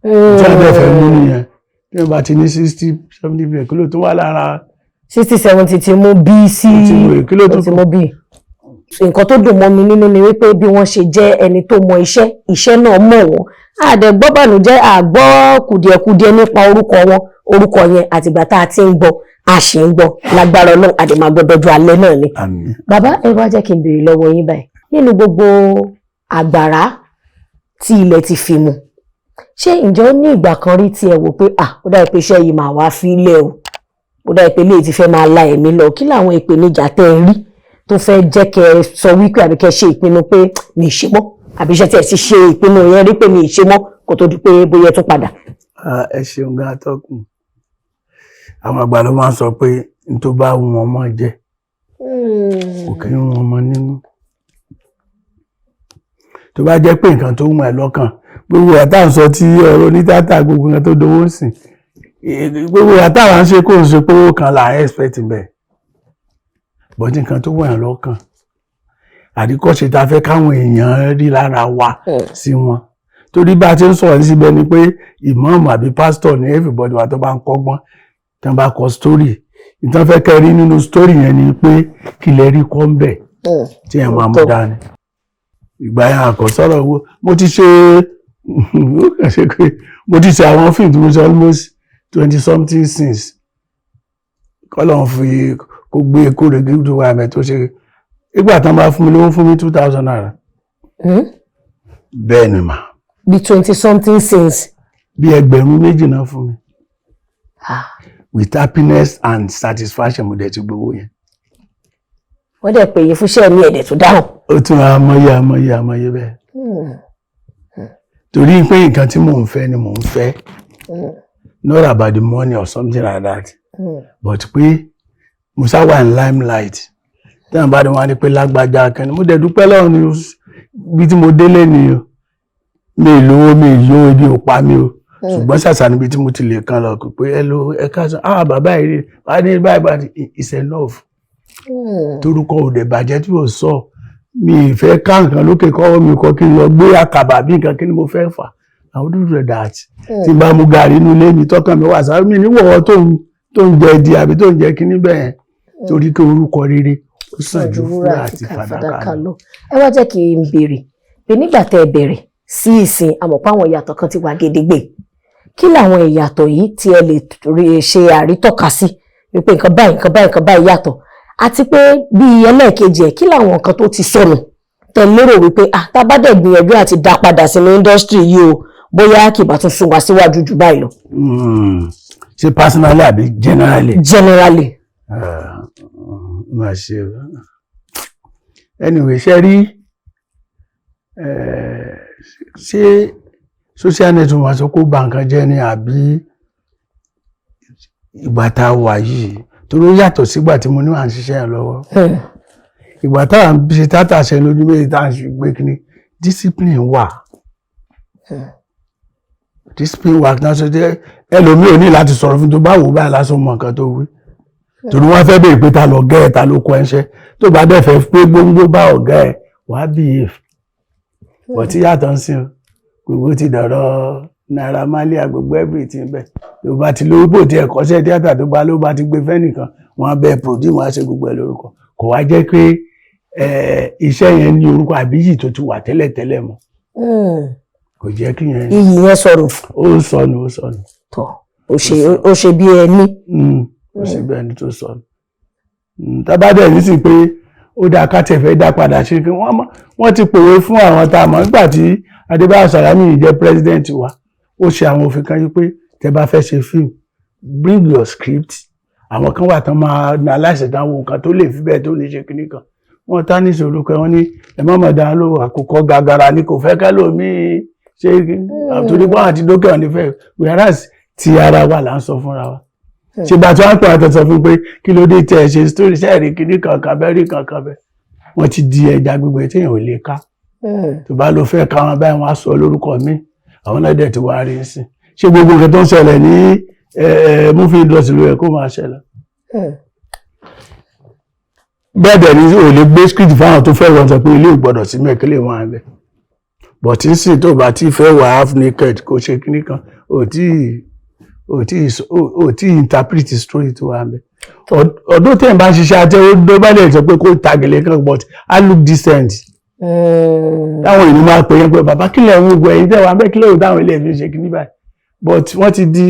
Tí wọ́n bẹ̀ fẹ́ mú nìyẹn. Tí wọ́n bá ti ní 60-70 kìló tó wà lára 60-70 ti mú bí sí kìló tó ti mú bí. Nǹkan tó dùn mọ́ mi nínú ni wípé bí wọ́n ṣe jẹ́ ẹni tó mọ iṣẹ́ náà mọ̀ wọ́n. Àdẹ̀gbọ́ bànújẹ́ àgbọ́ kùdìẹ̀kudiẹ nípa orúkọ wọn, orúkọ yẹn àtìgbà tá a ti ń gbọ́, a ṣì ń gbọ́ lágbára Ọlọ́run àdèmà gbọdọ̀jú alẹ́ náà ni. Bàbá ẹ wá jẹ́ kí n béèrè lọ́wọ́ yín báyìí. Nínú gbogbo àgbàrá tí ilẹ̀ ti fi mu, ṣé ǹjẹ́ ó ní ìgbà kan rí tí ẹ wò pé ó dà pé iṣẹ́ yìí máa wá fílẹ̀ o, ó dà pé léyìí ti fẹ́ máa la ẹ̀mí lọ, kí làwọn ìpèníjà tẹ́ ẹ rí tó fẹ́ jẹ́ kẹ́ ẹ sọ wípé àbí kẹ́ ṣe ìpinnu pé mi ì ṣe mọ́, àbí iṣẹ́ tí ẹ ti ṣe ìpinnu yẹn rí pé mi ì ṣe mọ́ kó tó di pé bóyá ẹ tún padà. Ẹ ṣeun gan atọ́kùn. Àwọn àgbà ló máa ń sọ pé n tó bá wù wọn mọ́ jẹ kò kí ń wọn mọ́ nínú. Tó bá jẹ́ pé nǹkan tó wù ẹ́ lọ́kàn gbogbo àtàǹsọ tí ọ̀rọ̀ onítàtà gbogbo nǹkan tó dowó ń sìn gbogbo àtàwọn ṣe kó ń ṣe pé ó kan là ń expect bẹ́ẹ̀ bọ́dí nǹkan tó wù ẹ́ lọ́kàn àdíkọ́ṣe ta fẹ́ káwọn èèyàn rí lára wa sí wọn. Torí bá a ti ń sọ̀rọ̀ síbẹ̀ ni pé ìmáàmù àbí pásítọ̀ ní everybody wa tó bá ń kọ́gbọ́n tí wọ́n bá kọ story ìtàn fẹ́ kẹ́ rí nínú story yẹn ni pé kí lè rí kọ́ ń bẹ̀ tí ẹ̀ máa mú dání. Ìgbà yẹn àkọsọ́rọ̀ owó mo ti ṣe àwọn fíìmù tí mo ṣe almost 20-something since kọ́lọ̀ fi kó gbé kóre gígùn wà mẹ́ tó ṣe ìgbà tán bá fún mi lówó fún mi 2,000 naira. Bẹ́ẹ̀ ni mà. Bí 20-something since. Bí ẹgbẹ̀rún méjì náà fún mi. With happiness and satisfaction mo dẹ̀ ti gbowó yẹn. Wọ́n dẹ̀ pè yín fúnṣẹ́ ní ẹ̀dẹ̀ tó dáhùn. Ó tún amọ̀ye bẹ́ẹ̀. Torí pé nǹkan tí mò ń fẹ́ ni mò ń fẹ́. Not about the money or something like that. But pé mo sá wà ní limelight. Tí wọ́n bá dé wọ́n á ní pé lágbájá kan ni mo dẹ̀ dúpẹ́ lọ́wọ́ ni bí tí mo délé ni o. Mi lówó mi yó ibi ò pa mi o. Ṣùgbọ́n ṣàṣà níbi tí mo ti lè kan lọ pé hello ẹ káàsán bàbá yìí wà ní báyìí it's enough. Torúkọ òde bàjẹ́ tí ò sọ mi ìfẹ́ ká nǹkan lókè kọ́wọ́ mi kọ́ kí n lọ gbé àkàbà bí nǹkan kí ni mo fẹ́ fà I wouldn't do that. Tí bá mu gàrí inú ilé mi tọ́kàn mi wà sáré mi níwọ̀wọ́ tó ń jẹ di àbí tó ń jẹ kíní bẹ́ẹ̀ torí kí orúkọ rere ó sàn ju wúrà àti fàdákà lọ. Ẹ wá jẹ́ kí n béèrè pé nígbà tẹ́ ẹ bẹ̀rẹ̀ sí ìsìn àmọ̀pá àwọn ìyàtọ̀ kan ti wà gédégbé kí làwọn ìyàtọ̀ yìí tí ẹ lè ṣe àrítọ́ka sí wípé nǹkan báyìí yàtọ̀ àti pé bí ẹlẹ́ẹ̀kejì ẹ̀ kí làwọn nǹkan tó ti sọnù tẹ́ lérò wípé tá bá dẹ̀ gbìyànjú àti dá padà sínú industry yìí o bóyá kì bá tún sún wá síwájú jù báyìí lọ. Ṣé personally àbí generally? Generally. Má ṣe anyway ṣe rí ṣé social network wá sọ kó bà nǹkan jẹ́ ní àbí ìgbà tá a wà yìí torí ó yàtọ̀ sígbà tí mo ní à ń ṣiṣẹ́ yẹn lọ́wọ́. Ìgbà tá à ń ṣe tátà ṣe lójú méjì tá à ń ṣe gbé kíní discipline wà. Discipline wà náà ṣe jẹ́ ẹlòmíì ò ní láti sọ̀rọ̀ fún tó bá wò báyìí lásán mọ nǹkan tó wí. Torí wọ́n fẹ́ béèrè pé ta lọ gẹ́ ẹ̀ ta ló kọ ẹṣẹ́ tó bá dẹ̀ fẹ́ pé gbóngbó bá ọ̀gá ẹ̀ wàá behave. Wọ́n ti yàtọ̀ ń sìn gbogbo ti dọ̀rọ̀ Naira Marley gbogbo everything bẹ́ẹ̀ tó bá ti lówó bò tí ẹ̀kọ́ ṣẹ́ tíátà tó bá ló bá ti gbé fẹ́nìkan wọ́n á bẹ́ẹ̀ produce wọ́n á ṣe gbogbo ẹ̀ lórúkọ kò wá jẹ́ pé iṣẹ́ yẹn ní orúkọ àbíyì tó ti wà tẹ́lẹ̀tẹ́lẹ̀ mọ́ kò jẹ́ kí yẹn. Iyì yẹn sọ̀rọ̀. Ó sọnù. Tọ́ ó ṣe bí ẹni. Ó ṣe bí ẹni tó sọnù. Tábàdẹ̀ nísìnyí pé ó dá kátẹ̀ fẹ́ dá padà ṣe kí wọ́n ti pòwe fún àwọn tá a mọ̀ nígbà tí Adébáyọ̀ Sàlámì jẹ́ president wa ó ṣe àwọn òfin kan yí pé tẹ́ bá fẹ́ ṣe fíìmù bring your script àwọn kan wà tán máa ní aláṣẹ táwọn nǹkan tó lè fi bẹ́ẹ̀ tó ní ṣe kíní kan wọ́n tá ní ìṣòro kan wọ́n ní ẹ má mọ̀ dáa ló àkókò gàgàrà ni kò fẹ́ kẹ́lòmíì ṣe àtúndí pọ́n àti dókè ọ̀ nífẹ̀ẹ́ whereas ti ara wa là ń sọ fúnra wa ṣe bá tí wọ́n pè àtọ̀ sọ fún pé kí ló dé tẹ̀ ṣe story sẹ́ẹ̀rì kìíní kankan bẹ́ẹ̀ rí kankan bẹ́ẹ̀ wọ́n ti di ẹja gbígbẹ téèyàn ò lè ká tó bá ló fẹ́ ká wọn báyìí wọ́n á sọ lórúkọ mi àwọn náà dẹ̀ ti wá rí sí ṣé gbogbo nǹkan tó ń ṣẹlẹ̀ ní movie industry ló yẹ kó máa ṣẹlẹ̀ bẹ́ẹ̀ dẹ̀ ni ò lè gbé script fáwọn tó fẹ́ wọn sọ pé ilé ìgbọ́dọ̀ sí mẹ́kẹ́lẹ́ wọn àbẹ̀ but nísìnyí tó bá ti fẹ́ wà half naked kó ṣe kíní kan ò tí interpret story tó wà àbẹ̀ ọdún tẹ̀ ń bá ṣiṣẹ́ àti ó bá lè sọ pé kó tagẹ̀lẹ̀ kan but I look decent táwọn ènìyàn máa pè yẹn pé bàbá kílẹ̀ ń gbọ́ ẹ̀yìn tẹ̀wọ̀n abẹ́ kílẹ̀ ò táwọn ilé ìfi ṣe kíní báyìí but wọ́n ti di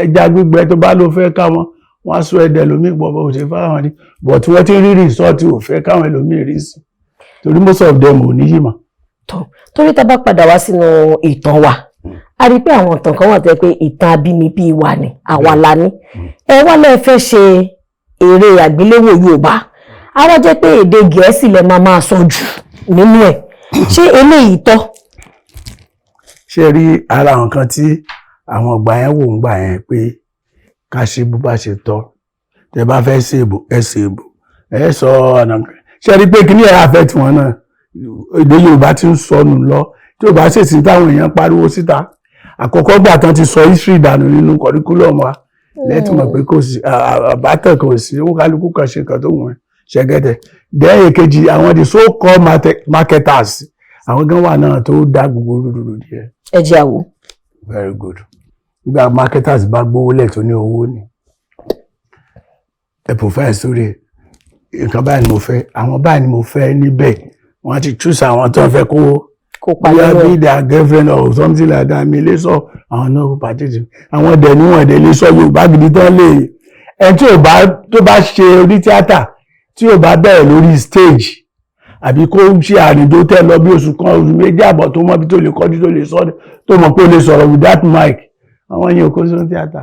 ẹja gbígbẹ tó bá ló fẹ́ ká wọn wọ́n á sọ ẹ̀dẹ̀ lómi pọ̀ bó ṣe fáwọn ní but wọ́n ti rí rìsọ́ọ̀tì ò fẹ́ káwọn ẹlòmíì rí sí torí most of them ò níyì mọ́. torí tá bá padà wá sínú ìtàn wa a rí pé àwọn ìtàn kan wà tẹ́ pé ìtàn abínibí wa ni àwa la ní ẹ wá lẹ́ẹ̀ fẹ́ ṣe eré àgbéléwò Yorùbá ara jẹ́ pé èdè Gẹ̀ẹ́sì lẹ máa sọ jù nínú ẹ̀ ṣé eléyìí tọ́. ṣe rí ara àwọn kan tí àwọn ọgbà yẹn wò ń gbà yẹn pé ká ṣe bó bá ṣe tọ́ tẹ bá fẹ́ ṣe èbò ẹ sọ ọ̀nà ṣe rí pé kí ní ẹ̀ affect wọn náà èdè Yorùbá ti ń sọnù lọ tí ò bá ṣèṣì táwọn èèyàn pariwo síta àkọ́kọ́ gbà tán ti sọ history dànù nínú curriculum wa lẹ́tìmọ̀ pé kò sí àbátẹ̀ kò sí ó kálukú kan ṣe kan tó wọ̀n ṣẹ́gẹ́dẹ̀ dẹ́yìn kejì àwọn the so called marketers àwọn gan wà náà tó dá gbogbo rúdurùdu díẹ̀. ẹ jẹ́ àwò. very good nígbà marketers bá gbówó lẹ̀ tó ní owó ni ẹ profile sórí nǹkan báyìí ni mo fẹ́ àwọn báyìí ni mo fẹ́ níbẹ̀ wọ́n ti choose àwọn tó ń fẹ́ kó bóyá bí their girlfriend or something like that mi lè sọ àwọn náà kó pàtẹ́jì àwọn dẹ̀ níwọ̀n ẹ̀dẹ̀ lè sọ Yorùbá gidi tán lè ẹ tí tó bá ṣe orí tíátà tí ò bá bẹ̀rẹ̀ lórí stage àbí kó ṣe àrìndó tẹ́ lọ bí oṣù kan oṣù méjì àbọ̀ tó mọ́ bí tó lè kọjú tó lè sọ tó mọ̀ pé ó lè sọ̀rọ̀ with that mic àwọn yẹn ò kó sínú tíátà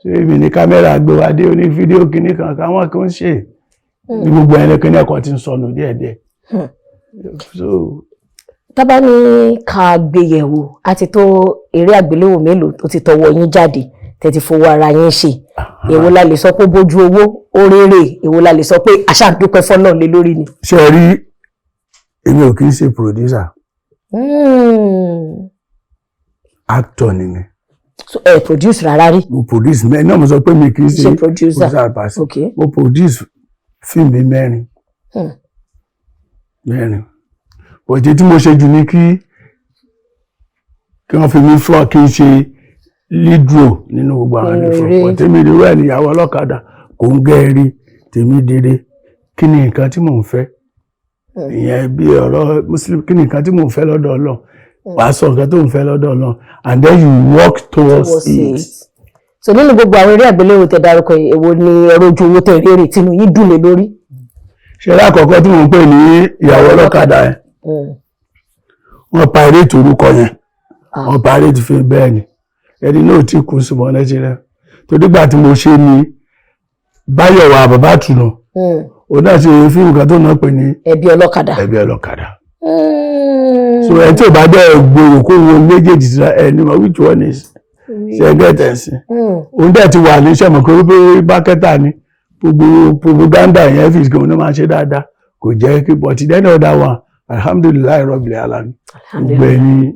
ṣé èmi ní kámẹ́rà gbé wa dé oní fídíò kìíní kan káwọn kan ṣe ní gbogbo ẹlẹ́kẹ́ ní ẹ̀kọ́ ti ń sọnù díẹ̀díẹ̀. tábà ní ká gbéyẹ̀wò àti tó eré àgbéléwò mélòó tó ti tọwọ́ yín jáde tẹ́tí fowó ara yín ṣe èwo la lè sọ pé bójú owó ó rérè èwo la lè sọ pé àṣà dúpẹ́ fọ́nà lé lórí ni. ṣe rí èmi ò kì í ṣe producer actor ni mi. so produce rárá rí. mo produce mẹ́rin náà mo sọ pé mi kì í ṣe producer pàṣẹ okay. mo produce fíìmù mi mẹ́rin òjì tí mo ṣe jù ní kí wọ́n fi mí flọ́ kí n ṣe lead role nínú gbogbo àwọn ìfọ̀pọ̀ tèmi ìdíwọ́ ẹ̀ níyàwó ọlọ́kadà kò ń gẹ́ rí tèmi dire kí ni nǹkan tí mò ń fẹ́ ìyẹn bí ọ̀rọ̀ muslim kí ni nǹkan tí mò ń fẹ́ lọ́dọ̀ Ọlọ́run wàá sọ nǹkan tó ń fẹ́ lọ́dọ̀ Ọlọ́run and then you work towards it. so nínú gbogbo àwọn eré àgbéléwò tẹ dárúkọ èwo ni ẹ̀rọ ojú owó tẹ rérè tínú yín dùn lé lórí. ṣe lákọ̀ọ́kọ́ tí mò ń pè ní ìyàwó ọlọ́kadà yẹn wọ́n pirate orúkọ yẹn wọ́n pirate fi bẹ́ẹ̀ ni ẹni náà tí kù sí mọ́ nàìjíríà tó dígbà tí mo ṣe ní Báyọ̀wá bàbá tùnú ó náà ṣe fíìmù kan tó náà pè ní ẹbí ọlọ́kadà so ẹ tí ò bá dẹ́ gbòòrò kó wo méjèèjì sí ẹni mọ̀ which one is ṣe ẹgbẹ́ tẹ̀sí òun dẹ̀ ti wà ní sẹ́mọ̀ kó pé bákẹ́tà ni gbogbo propaganda yẹn fi gan ní máa ṣe dáadáa kò jẹ́ kí but then other one alhamdulilayi rabbil alamin gbẹ̀yìn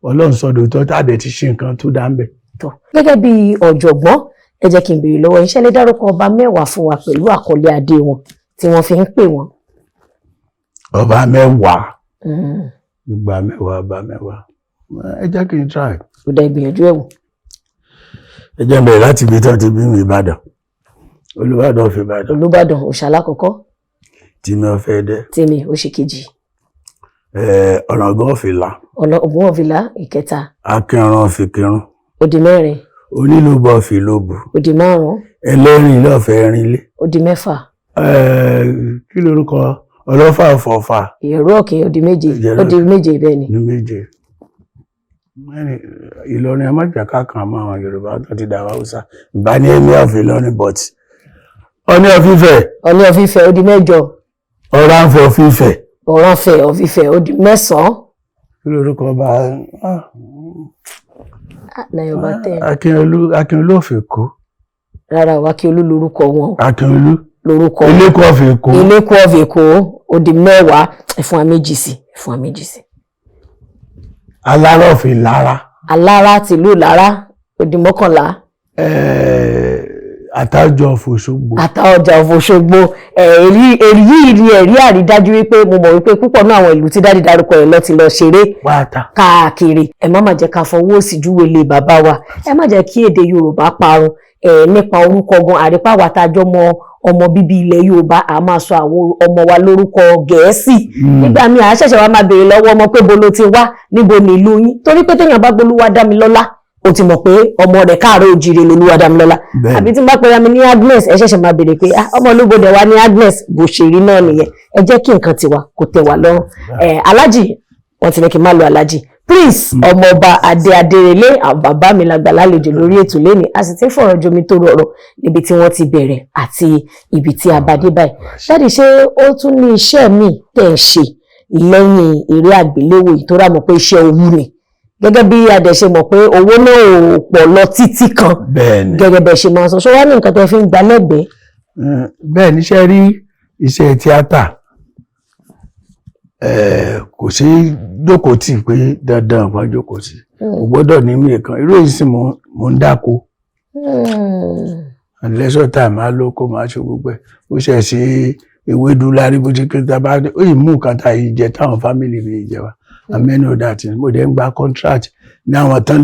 Ọlọ́run sọ̀dọ̀ tó tàbí ti ṣe nǹkan tó dá ń bẹ̀. gẹ́gẹ́ bí ọ̀jọ̀gbọ́n ẹ jẹ́ kí n béèrè lọ́wọ́ iṣẹ́ lè dárúkọ ọba mẹ́wàá fún wa pẹ̀lú àkọlé adé wọn tí wọ́n fi ń pè wọ́n. ọba mẹ́wàá ìgbà mẹ́wàá ọba mẹ́wàá ẹ jẹ́ kí n try. kò dá ìgbìyànjú ẹ̀wò. ẹ jẹ́ bẹ̀rẹ̀ láti ibi tó ti bí mi Ìbàdàn Olúbàdàn of Ìbàdàn. Olúbàdàn òṣàlá kọ́kọ́. Tìmì ọ̀fẹ́ dẹ́. Tìmì òṣìkejì. Ọ̀ràngún ọ̀fìlà. Ògún ọ̀fìlà ìkẹta. Akínrun ọ̀fìkírun. Ó di mẹ́rin. Onílùbọ̀ ọ̀fìlóbù. Ó di márùn-ún. Ẹlẹ́rìn ilé ọ̀fẹ́ ẹ̀rìnlé. Ó di mẹ́fà. Kí lorúkọ ọlọ́fà ọ̀fọ̀fà. Ìyẹ̀rú ọ̀kìn ó di méje. Ó di méje bẹ́ẹ̀ ni. Ní méje. Ìlọrin amájàká kan mọ́ àwọn Yorùbá tó ti dàwà Hausa. Ìbá ní Emir of Ìlọrin but Ọ̀ní of Ifẹ̀. Ọ̀ní of Ifẹ̀ ó di 8. Ọ̀rànfẹ̀ of Ifẹ̀. Ọ̀rànfẹ̀ of Ifẹ̀ ó di 9. Kí lorúkọ ọba? Lẹ́yìn ọba 10. Akínolú of Èkó. Rárá o, Akínolú lorúkọ wọn. Akínolú. Lorúkọ. Eléko of Èkó. Eléko of Èkó ó di 10. Ẹ̀fún wa méjì sí. Alára of Ìlara. Alára tìlú Ìlara ó di 11. Àtàọjà of Òṣogbo. Àtàọjà of Òṣogbo. Èrí yìí ni ẹ̀rí àrídájú wípé mo mọ̀ wípé púpọ̀ náà àwọn ìlú tí dáàdì dárúkọ ẹ̀ lọ ti lọ ṣeré káàkiri. Ẹ má jẹ́ ká fọwọ́ òsì júwe lé bàbá wa. Ẹ má jẹ́ kí èdè Yorùbá parun. Nípa orúkọ gan àrípá wa tájọ́ mọ ọmọ bíbí ilẹ̀ Yorùbá a máa sọ àwọn ọmọ wa lórúkọ Gẹ̀ẹ́sì. Nígbà míì a ṣẹ̀ṣẹ̀ wá máa béèrè lọ́wọ́ ọmọ pé bo ló ti wá níbo ni ìlú yín torí pé téèyàn bá gbólúwadámilọ́lá o ti mọ̀ pé ọmọ rẹ̀ káàárọ̀ oòjíire lolúwadámilọ́lá àbí tí n bá pera mi ní Agnes ẹ ṣẹ̀ṣẹ̀ máa béèrè pé ọmọ olóbodè wa ní Agnes bó ṣe rí náà nìyẹn ẹ jẹ́ kí nǹkan tiwa kó tẹ́ wa lọ́rùn. Alájì wọ́n ti ní kí n má lo Alájì Prince ọmọọba Adérelé bàbá mi lágbà lálejò lórí ètò lẹ́ni a sì ti fọ̀rọ̀ jomi tó rọrọ̀ níbi tí wọ́n ti bẹ̀rẹ̀ àti ibi tí a bá dé báyìí. Dáàdì ṣé ó tún ní iṣẹ́ míì tẹ̀ ń ṣe lẹ́yìn eré àgbéléwò yìí tó rà mọ́ pé iṣẹ́ owó ni gẹ́gẹ́ bí adẹ̀ ṣe mọ̀ pé owó náà ò pọ̀ lọ títí kan gẹ́gẹ́ bẹ̀ ṣe máa sọ ṣé wá ní nǹkan tẹ́ fi ń gba lẹ́gbẹ̀ẹ́. Bẹ́ẹ̀ ni iṣẹ́ rí iṣẹ́ tíátà kò sí jókòó tì pé dandan wá jókòó sí o gbọ́dọ̀ ní mí kan irú èyí sì mo ń dáko lẹ́sọ̀ tá a máa lóko máa ṣe gbogbo ẹ̀ ó ṣe sí ewédú lárí bó ti kí ta bá ó yìí mú nǹkan tá yìí jẹ táwọn fámìlì mi jẹ wa àmẹ́nu ọ̀dà tí mo dẹ̀ ń gba contract ní àwọn tán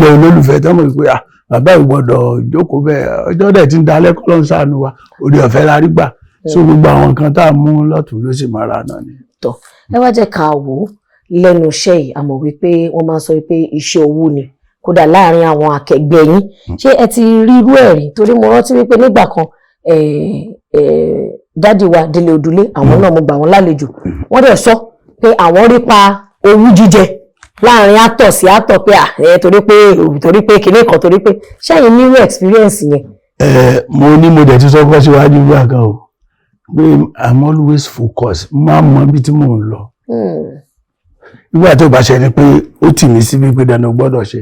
jẹ́ olólùfẹ́ tán mọ̀ pé bàbá ìgbọ́dọ̀ jókòó bẹ́ẹ̀ ọjọ́ dẹ̀ ti ń dalẹ́ kọ́ ló ń ṣàánú wa orí ọ̀fẹ́ la rí gbà so gbogbo àwọn nǹkan tá a mú lọ́tún ló sì máa ra náà ni. Ẹ wá jẹ́ ká wò ó lẹ́nu iṣẹ́ yìí àmọ́ wípé wọ́n máa ń sọ wípé iṣẹ́ owó ni kódà láàrin àwọn akẹgbẹ́ yín ṣé ẹ ti rí irú ẹ̀ rí torí mo rántí wípé nígbà kan dádì wa Délé Odùlé àwọn náà mo gbà wọ́n lálejò wọ́n dẹ̀ sọ pé àwọn rí pa owú jíjẹ láàrin àtọ̀ sí àtọ̀ pé torí pé kinní kan torí pé ṣẹ́yìn nírú experience yẹn. Mo ní mo dẹ̀ ti sọ fọ́ síwájú ìgbà kan o pé I'm always focused máa mọ bí tí mò ń lọ. Nígbà tó bá ṣe ni pé ó tì mí síbi pé dandan gbọ́dọ̀ ṣe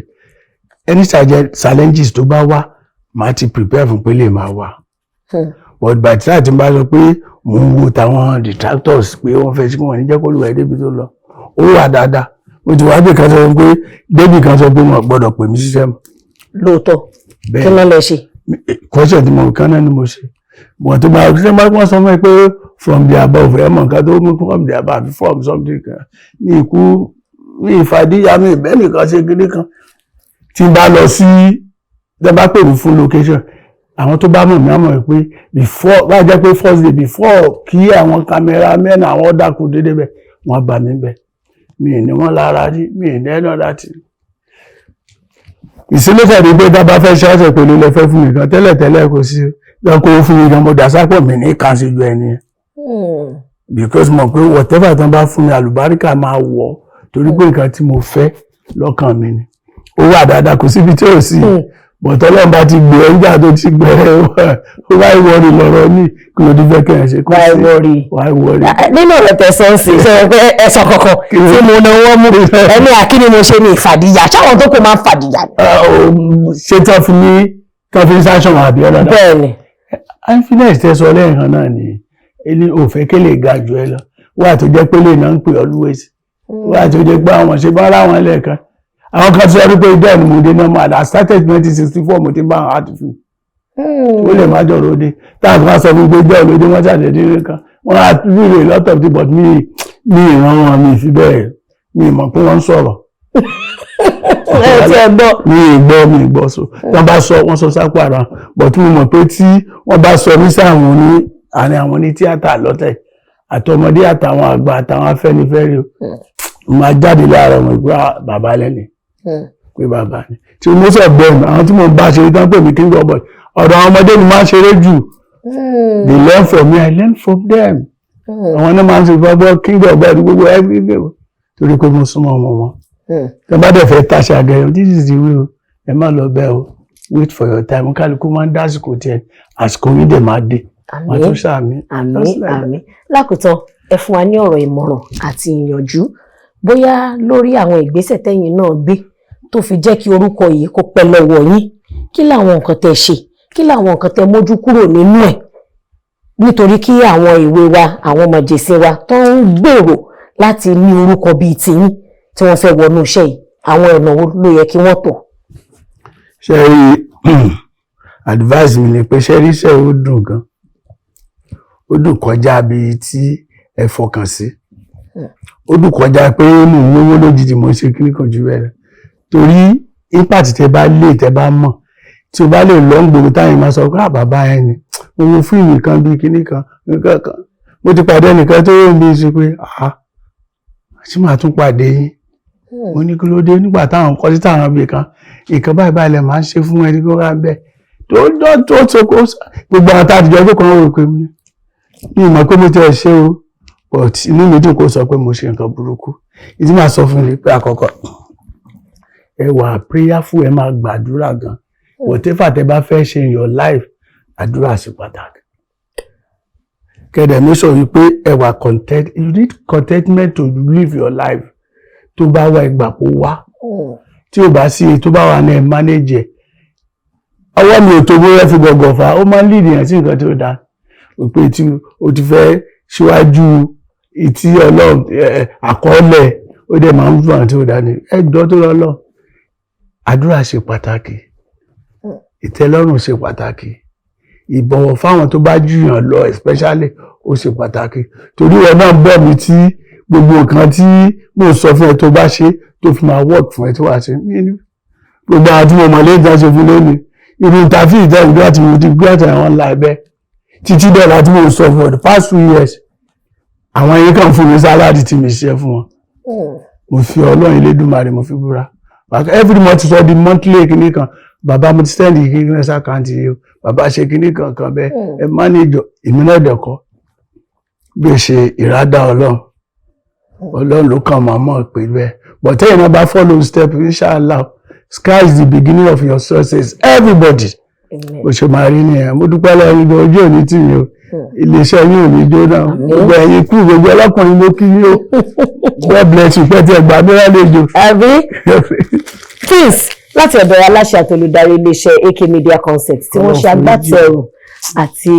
any challenges tó bá wá màá ti prepare fún pé lè máa wà. But by the time tí n bá sọ pé mò ń wo tàwọn detractors pé wọ́n fẹ́ sí kí wọ́n ní jẹ́ kó lùwẹ̀ débi tó lọ ó wà dáadáa mo ti wá bí kan sọ pé débì kan sọ pé wọ́n gbọ́dọ̀ pè mí síṣẹ́ mọ́. Lóòótọ́ kí ló lè ṣe. Question tí mo kàn náà ni mo ṣe but tó bá ṣe máa wọ́n sọ fún mi pé from the above ẹ̀ mọ̀ nǹkan tó mú from the above from something kan ní ikú ní ìfàdíyà mi ìbẹ́ nìkan ṣe kiri kan tí n bá lọ sí tẹ́ bá pè mí fún location àwọn tó bá mọ̀ mí á mọ̀ pé before wá jẹ́ pé first day before kí àwọn cameramen àwọn dákun dédé bẹ̀ wọ́n bá mi bẹ̀ mi ì ní wọ́n lára rí mi ì ní ẹ̀nà láti. Ìsílẹ̀fẹ̀ ni pé dábàá fẹ́ ṣe ọ̀sẹ̀ pẹ̀lú ilẹ̀ fẹ́ fún mi kan tẹ́lẹ̀tẹ́lẹ̀ kò sí lọ́kọ̀ fún mi kan mo dà sápọ̀ mi ní kan sí ju ẹni because mo pé whatever tán bá fún mi àlùbáríkà máa wọ̀ torí pé nǹkan tí mo fẹ́ lọ́kàn mi ni ó wà dáadáa kò síbi tí ò sí bọ̀tọ́ lọ́n bá ti gbé ẹgbẹ́ tó ti gbé ó wá ìwọ́rí lọ́rọ̀ ní kí ló dé fẹ́ kẹ́ ẹ̀ ṣe kó sí wá ìwọ́rí. Nínú ọ̀rọ̀ tẹ̀sán sí ẹ̀sọ̀ kọ̀ọ̀kan tí mo náà wọ́n mú ẹni àkíní mo ṣe ní ìfàdíyà ṣáwọn tó kò máa ń fàdíyà. Ṣé tó fi ń sáṣọ̀n àbí ọ̀dọ̀ náà. Bẹ́ẹ̀ni. Happiness tẹ́ sọ lẹ́ẹ̀kan náà ni ẹni òfẹ́ kélé ga jù ẹ lọ wà tó jẹ́ pé lè náà ń pè always wà tó jẹ́ pé àwọn ṣe bá láwọn ẹlẹ́ẹ̀kan àwọn kan tí wọ́n rí pé ìdá ẹni mo dé normal I started 1964 mo ti bá àwọn àtúfù ó lè má jọ̀rọ̀ òde táàbù ká sọ fún gbé jẹ́ òde wọ́n ṣàdé dín kan wọ́n á rí a lot of the but mi ìran wọn mi fi bẹ́ẹ̀ mi mọ̀ pé wọ́n ń sọ̀rọ̀ mi gbọ́ so wọ́n bá sọ wọ́n sọ sápò ara but mo mọ̀ pé tí wọ́n bá sọ ní sáwọn ní àárín àwọn ní tíátà lọ́tẹ̀ àtọmọdé àtàwọn àgbà àtàwọn afẹ́nifẹ́re máa jáde láàárọ̀ wọn ìgbà bàbá lẹ́nìí pé bàbá ni tí mo sọ bẹ́ẹ̀ àwọn tí mo bá ṣeré tán pè mí king of boys ọ̀dọ̀ àwọn ọmọdé ni máa ń ṣeré jù they learn from me I learn from them àwọn náà máa ń ṣe gbọ́gbọ́ king of boys gbogbo everyday torí pé mo súnmọ́ ọmọ wọn tẹ bá dẹ̀ fẹ́ tàṣà àgẹ̀yọ̀ this is the way o ẹ má lọ bẹ́ẹ̀ o wait for your time kálukú máa ń dásìkò tiẹ̀ àsìkò yín dẹ̀ máa dé. wọ́n tún ṣàmì. Àmín. Lákòótán ẹ fún wa ní ọ̀rọ̀ ìmọ̀ràn àti ìyànjú bóyá lórí àwọn ìgbésẹ̀ tẹ́yin náà gbé tó fi jẹ́ kí orúkọ yìí kó pẹ́ lọ́wọ́ yín. Kí làwọn nǹkan tẹ́ ṣe? Kí làwọn nǹkan tẹ́ mójú kúrò nínú ẹ̀? Nítorí kí àwọn ìwé wa, àwọn màjèṣin wa tó ń gbèrò láti ní orúkọ bíi tiyín tí wọ́n fẹ́ wọnú iṣẹ́ yìí, àwọn ọ̀nà wo ló yẹ kí wọ́n tọ̀? Ṣé rí advice mi ni pé ṣé rí iṣẹ́ ó dùn gan. Ó dùn kọjá bí tí ẹ fọkàn sí. Ó dùn kọjá pé mo ń lówó lójijì mo ṣe kíní kan jù bẹ́ẹ̀. Torí impact tẹ bá lè tẹ bá mọ̀ tí o bá lè lọ ń gbòòrò táyìn máa sọ pé bàbá ẹ ni mo wo fíìmù kan bíi kíní kan nǹkan kan mo ti pàdé ẹnìkan tó yóò bí ṣe pé ṣé màá tún pàdé yín mo ní kí ló dé nígbà táwọn kọ́ sí táwọn ibì kan nǹkan báyìí báyìí lẹ máa ń ṣe fún ẹni tó rà bẹ́ẹ̀ tó kó gbogbo àwọn àtijọ́ tó kàn rò pé mi mọ̀ pé mo ti ẹ̀ ṣe o but inú mi dùn kó sọ pé mo ṣe nǹkan burúkú ìdí máa sọ fún mi pé àkọ́kọ́ ẹ wà prayerful ẹ máa gbàdúrà gan whatever tẹ bá fẹ́ ṣe in your life àdúrà ṣe pàtàkì kẹ́dẹ̀ mi sọ wípé ẹ wà content you need contentment to live your life tó bá wá ìgbà kó wá tí ò bá sí tó bá wà ní ẹ manage ẹ ọwọ́ mi ò tó bóyá fi gbọ̀ngàn fà ó máa ń lead yẹn sí nǹkan tí ó dáa pé tí o ti fẹ́ síwájú ìtí ọlọ́run àkọọ́lẹ̀ ó dẹ̀ máa ń fún àti ó dáa ní ẹjọ́ tó lọ́lọ́ àdúrà ṣe pàtàkì ìtẹ́lọ́rùn ṣe pàtàkì ìbọ̀wọ̀ fáwọn tó bá jùyàn lọ especially ó ṣe pàtàkì torí ẹ náà bọ̀ mí tí gbogbo nǹkan tí mo sọ fún ẹ tó bá ṣe tó fi máa work fún ẹ tó wà ṣe gbogbo àwọn tí mo mọ̀ lẹ́yìn tó ṣe fún lónìí irú tàbí ìtẹ́jú láti mo ti gbé ẹ̀tẹ̀ àwọn ńlá ẹ̀bẹ́ títí dọ̀là tí mo sọ for the past 2 years àwọn yìí kàn fún mi sáláàdì tí mi ṣe fún wọn mo fi Ọlọ́run Elédùmarè mo fi búra every month sọ di monthly kìíní kan bàbá mo ti send kìíní kan sákàǹtì yìí bàbá ṣe kìíní kan bẹ́ẹ̀ ẹ manage èmi náà dẹ̀kọ́ bí o ṣe ìrádá Ọlọ́run ló kàn máa mọ̀ pé bẹ́ẹ̀ but tẹ́yìn náà bá follow step inshallah sky is the beginning of your success everybody bó ṣe máa rí nìyẹn mo dúpẹ́ lọ́wọ́ nígbà ojú òní tì mí o iléeṣẹ́ yín ò ní jóná gbogbo ẹ̀yin kú gbogbo ọlọ́kùnrin ló kí yín o God bless you pẹ́ẹ́tì ẹ̀gbá mi lálejò. àbí Twins láti ọ̀dọ̀ aláṣẹ àti olùdarí iléeṣẹ́ AK Media Concept tí wọ́n ṣe agbátẹrù àti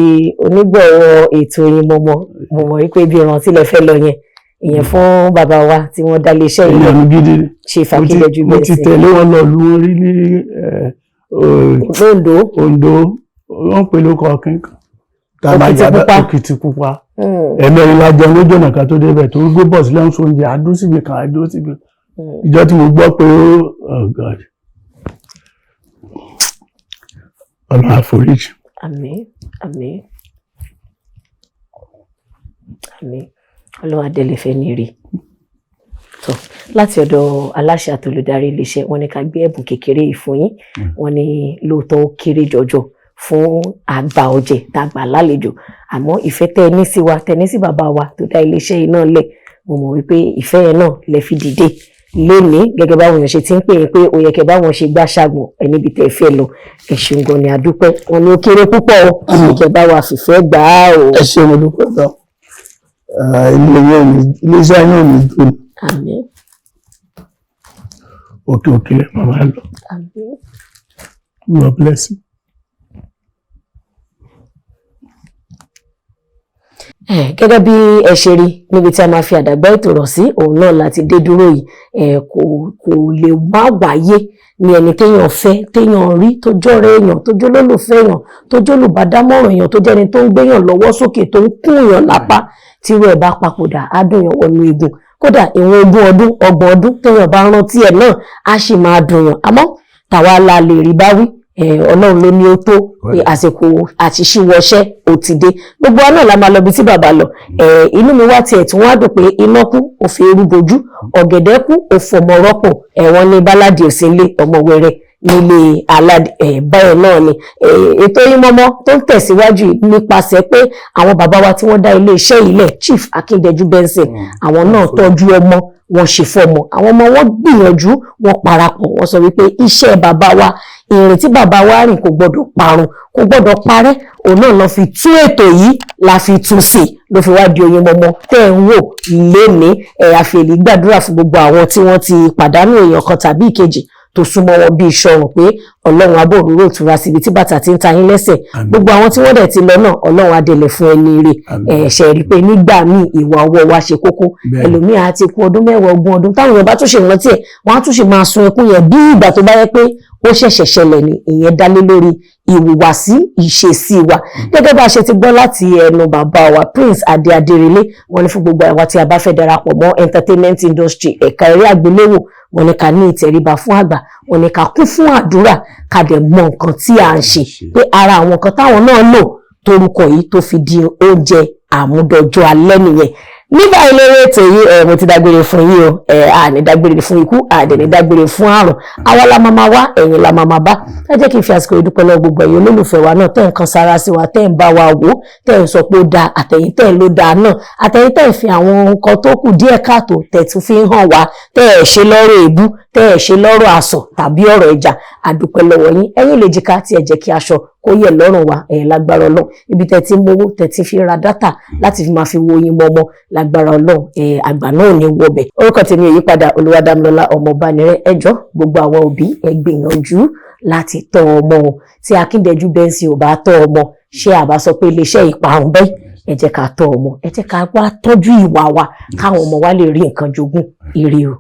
onígbọ̀wọ́ ètò Oyin Mọ́mọ́ mo mọ̀ wípé ibi ìrántí lẹ fẹ́ lọ yẹn ìyẹn fún bàbá wa tí wọ́n dá iléeṣẹ́ yìí ṣe ìfàkìlẹ̀jú bẹ́ẹ̀ sí. mo ti tẹ̀lé wọn lọ lu orí ní Ondo wọ́n pè lóko ọ̀kìn kan tàbájábá Òkìtìpupa ẹ̀mẹ́rin lájọ lójú ọ̀nà kan tó débẹ̀ tó gbé bọ́ọ̀sì lẹ́hún sóúnjẹ àdó síbi kan àdó síbi ìjọ tí mo gbọ́ pé oh God Ọlọ́run àforíjì. Àmín àmín àmín Ọlọ́run adẹ́lẹ̀fẹ́ ní rí tó láti ọ̀dọ̀ aláṣẹ àti olùdarí iléeṣẹ́ wọn ní ká gbé ẹ̀bùn kékeré yìí fún yín wọn ní lóòótọ́ ó kéré jọjọ fún àgbà ọ̀jẹ̀ tá a gbà lálejò àmọ́ ìfẹ́ tẹ́ ẹ ní sí wa tẹ́ ẹ ní sí bàbá wa tó dá iléeṣẹ́ yìí náà lẹ̀ mo mọ̀ wípé ìfẹ́ yẹn náà lẹ fi dìde lónìí gẹ́gẹ́ báwọn èèyàn ṣe ti ń pè é pé ó yẹ kẹ́ báwọn ṣe gbá ṣàgbọ̀n ẹ níbi tẹ́ ẹ fẹ́ lọ ẹ ṣeun gan ni àdúpẹ́ wọn ni ó kéré púpọ̀ ó kẹ́ bá wa fìfẹ́ gbà á o. ẹ ṣe mo dúpẹ́ tán iléeṣẹ́ yóò ní dùn. Àmín. òkè òkè màmá lọ. Àmín. God bless you. Gẹ́gẹ́ bí ẹ ṣe rí níbi tí a máa fi àdàgbà ètò rọ̀ sí òun náà láti dé dúró yìí kò lè má wáyé ní ẹni téèyàn fẹ́ téèyàn rí tó jọ́rẹ́ èèyàn tó jólólùfẹ́ èèyàn tó jólùbádámọ̀ràn èèyàn tó jẹ́ni tó ń gbéyàn lọ́wọ́ sókè tó ń kún èèyàn lápá tí irú ẹ̀ bá papòdà á dùn yàn wọnú egun kódà ìwọ̀n 20 ọdún 30 ọdún téèyàn bá rántí ẹ̀ náà á sì máa dùn yàn àmọ́ tàwa la lè rí bá wí Ọlọ́run ló ní ó tó àsìkò àti ṣíwọṣẹ́ ò ti dé gbogbo wa náà la máa lọ bí tí bàbá lọ inú mi wá tiẹ̀ tí wọ́n á dùn pé iná kú ó fi eru bojú ọ̀gẹ̀dẹ̀ kú ó fọmọ rọ́pò ẹ̀wọ̀n ní báládì òsínlé ọmọ wẹrẹ nílé báyọ̀ náà ni ètò Oyin Mọ́mọ́ tó ń tẹ̀síwájú nípasẹ̀ pé àwọn bàbá wa tí wọ́n dá ilé iṣẹ́ ilẹ̀ Chief Akíndẹ̀jú Benson àwọn náà tọ́jú ọmọ wọ́n ṣe fọ́mọ àwọn ọmọ wọn gbìyànjú wọ́n parapọ̀ wọ́n sọ wípé iṣẹ́ bàbá wa ìrìn tí bàbá wa rìn kò gbọdọ̀ parun kò gbọdọ̀ parẹ́ òun náà lọ fi tún ètò yìí la fi tún sí ló fi wá di Oyinmomo tẹ́ ń wò léni àfẹ́lẹ́ gbàdúrà fún gbogbo àwọn tí wọ́n ti pàdánù èèyàn kan tàbí ìkejì tó súnmọ́ wọn bí ìṣọ̀rùn pé ọlọ́run abọ́ òróró ìtura síbi tí bàtà ti ń ta yín lẹ́sẹ̀ gbogbo àwọn tí wọ́n dẹ̀ ti lọ náà ọlọ́run adẹ̀lẹ̀ fún ẹni rè ẹ̀ṣẹ̀ rí pé nígbà míì ìwà ọwọ́ wa ṣe kókó ẹlòmíì á ti kú ọdún 10 ogún ọdún táwọn èèyàn bá tún ṣe ìrántí ẹ̀ wọ́n á tún ṣe máa sun ẹkún yẹn bí ìgbà tó bá yẹ pé ó ṣẹ̀ṣẹ̀ ṣẹlẹ̀ ni ìyẹn dálé lórí ìhùwàsí ìṣesí wa gẹ́gẹ́ bá a ṣe ti gbọ́ láti ẹnu bàbá wa Prince Adé Adérelé wọ́n ní fún gbogbo àwa tí a bá fẹ́ darapọ̀ mọ́ entertainment industry ẹ̀ka eré àgbéléwò wọ́n ní ká ní ìtẹríba fún àgbà wọ́n ní ká kún fún àdúrà ká dẹ̀ mọ nǹkan tí à ń ṣe pé ara àwọn nǹkan táwọn náà lò torúkọ yìí tó fi di oúnjẹ àmúdọ̀jọ́ alẹ́ nìyẹn nígbà ìlérí ètò yìí mo ti dágbére fún yìí o àní dágbére fún ikú àdẹ̀ní dágbére fún àrùn àwa la máa wá ẹ̀yin la máa bá ẹ jẹ́ kí n fi àsìkò ìdúpẹ́ lọ gbogbo ẹ̀yin olólùfẹ́ wa náà tẹ́ ń kan sára sí wa tẹ́ ń bá wa wò tẹ́ ń sọ pé ó dáa àtẹ̀yin tẹ́ ń ló dáa náà àtẹ̀yin tẹ́ ń fi àwọn nǹkan tó kù díẹ̀ káàtó tẹ́ tún fi ń hàn wá tẹ́ ẹ̀ ṣe lọ́rọ̀ èébú tẹ́ ẹ̀ ṣe lọ́rọ̀ àsọ̀ tàbí ọ̀rọ̀ ìjà àdúpẹ́ lọ́wọ́ yín ẹ̀yin lè jìká tí ẹ jẹ́ kí aṣọ kó yẹ lọ́rùn wa lágbára Ọlọ́run ibi tẹ́ ti ń mówó tẹ́ ti fi ra dátà láti fi máa fi wo Oyinmomo lágbára Ọlọ́run àgbà náà ní wọbẹ̀ orúkọ tèmi ò yípadà Olúwadámilọ́lá Ọmọbánirẹ́ ẹjọ́ gbogbo àwọn òbí ẹ gbìyànjú láti tọ́ ọmọ o tí Akíndẹ́jú Bẹ́ńsì ò bá tọ́ ọmọ ṣé àbá sọ pé iléeṣẹ́ ìparun bẹ́ẹ̀ ẹ jẹ́ ká tọ́ ọmọ ẹ jẹ́ ká wá tọ́jú ìwà wa káwọn ọmọ wa lè rí nǹkan jogún ire o.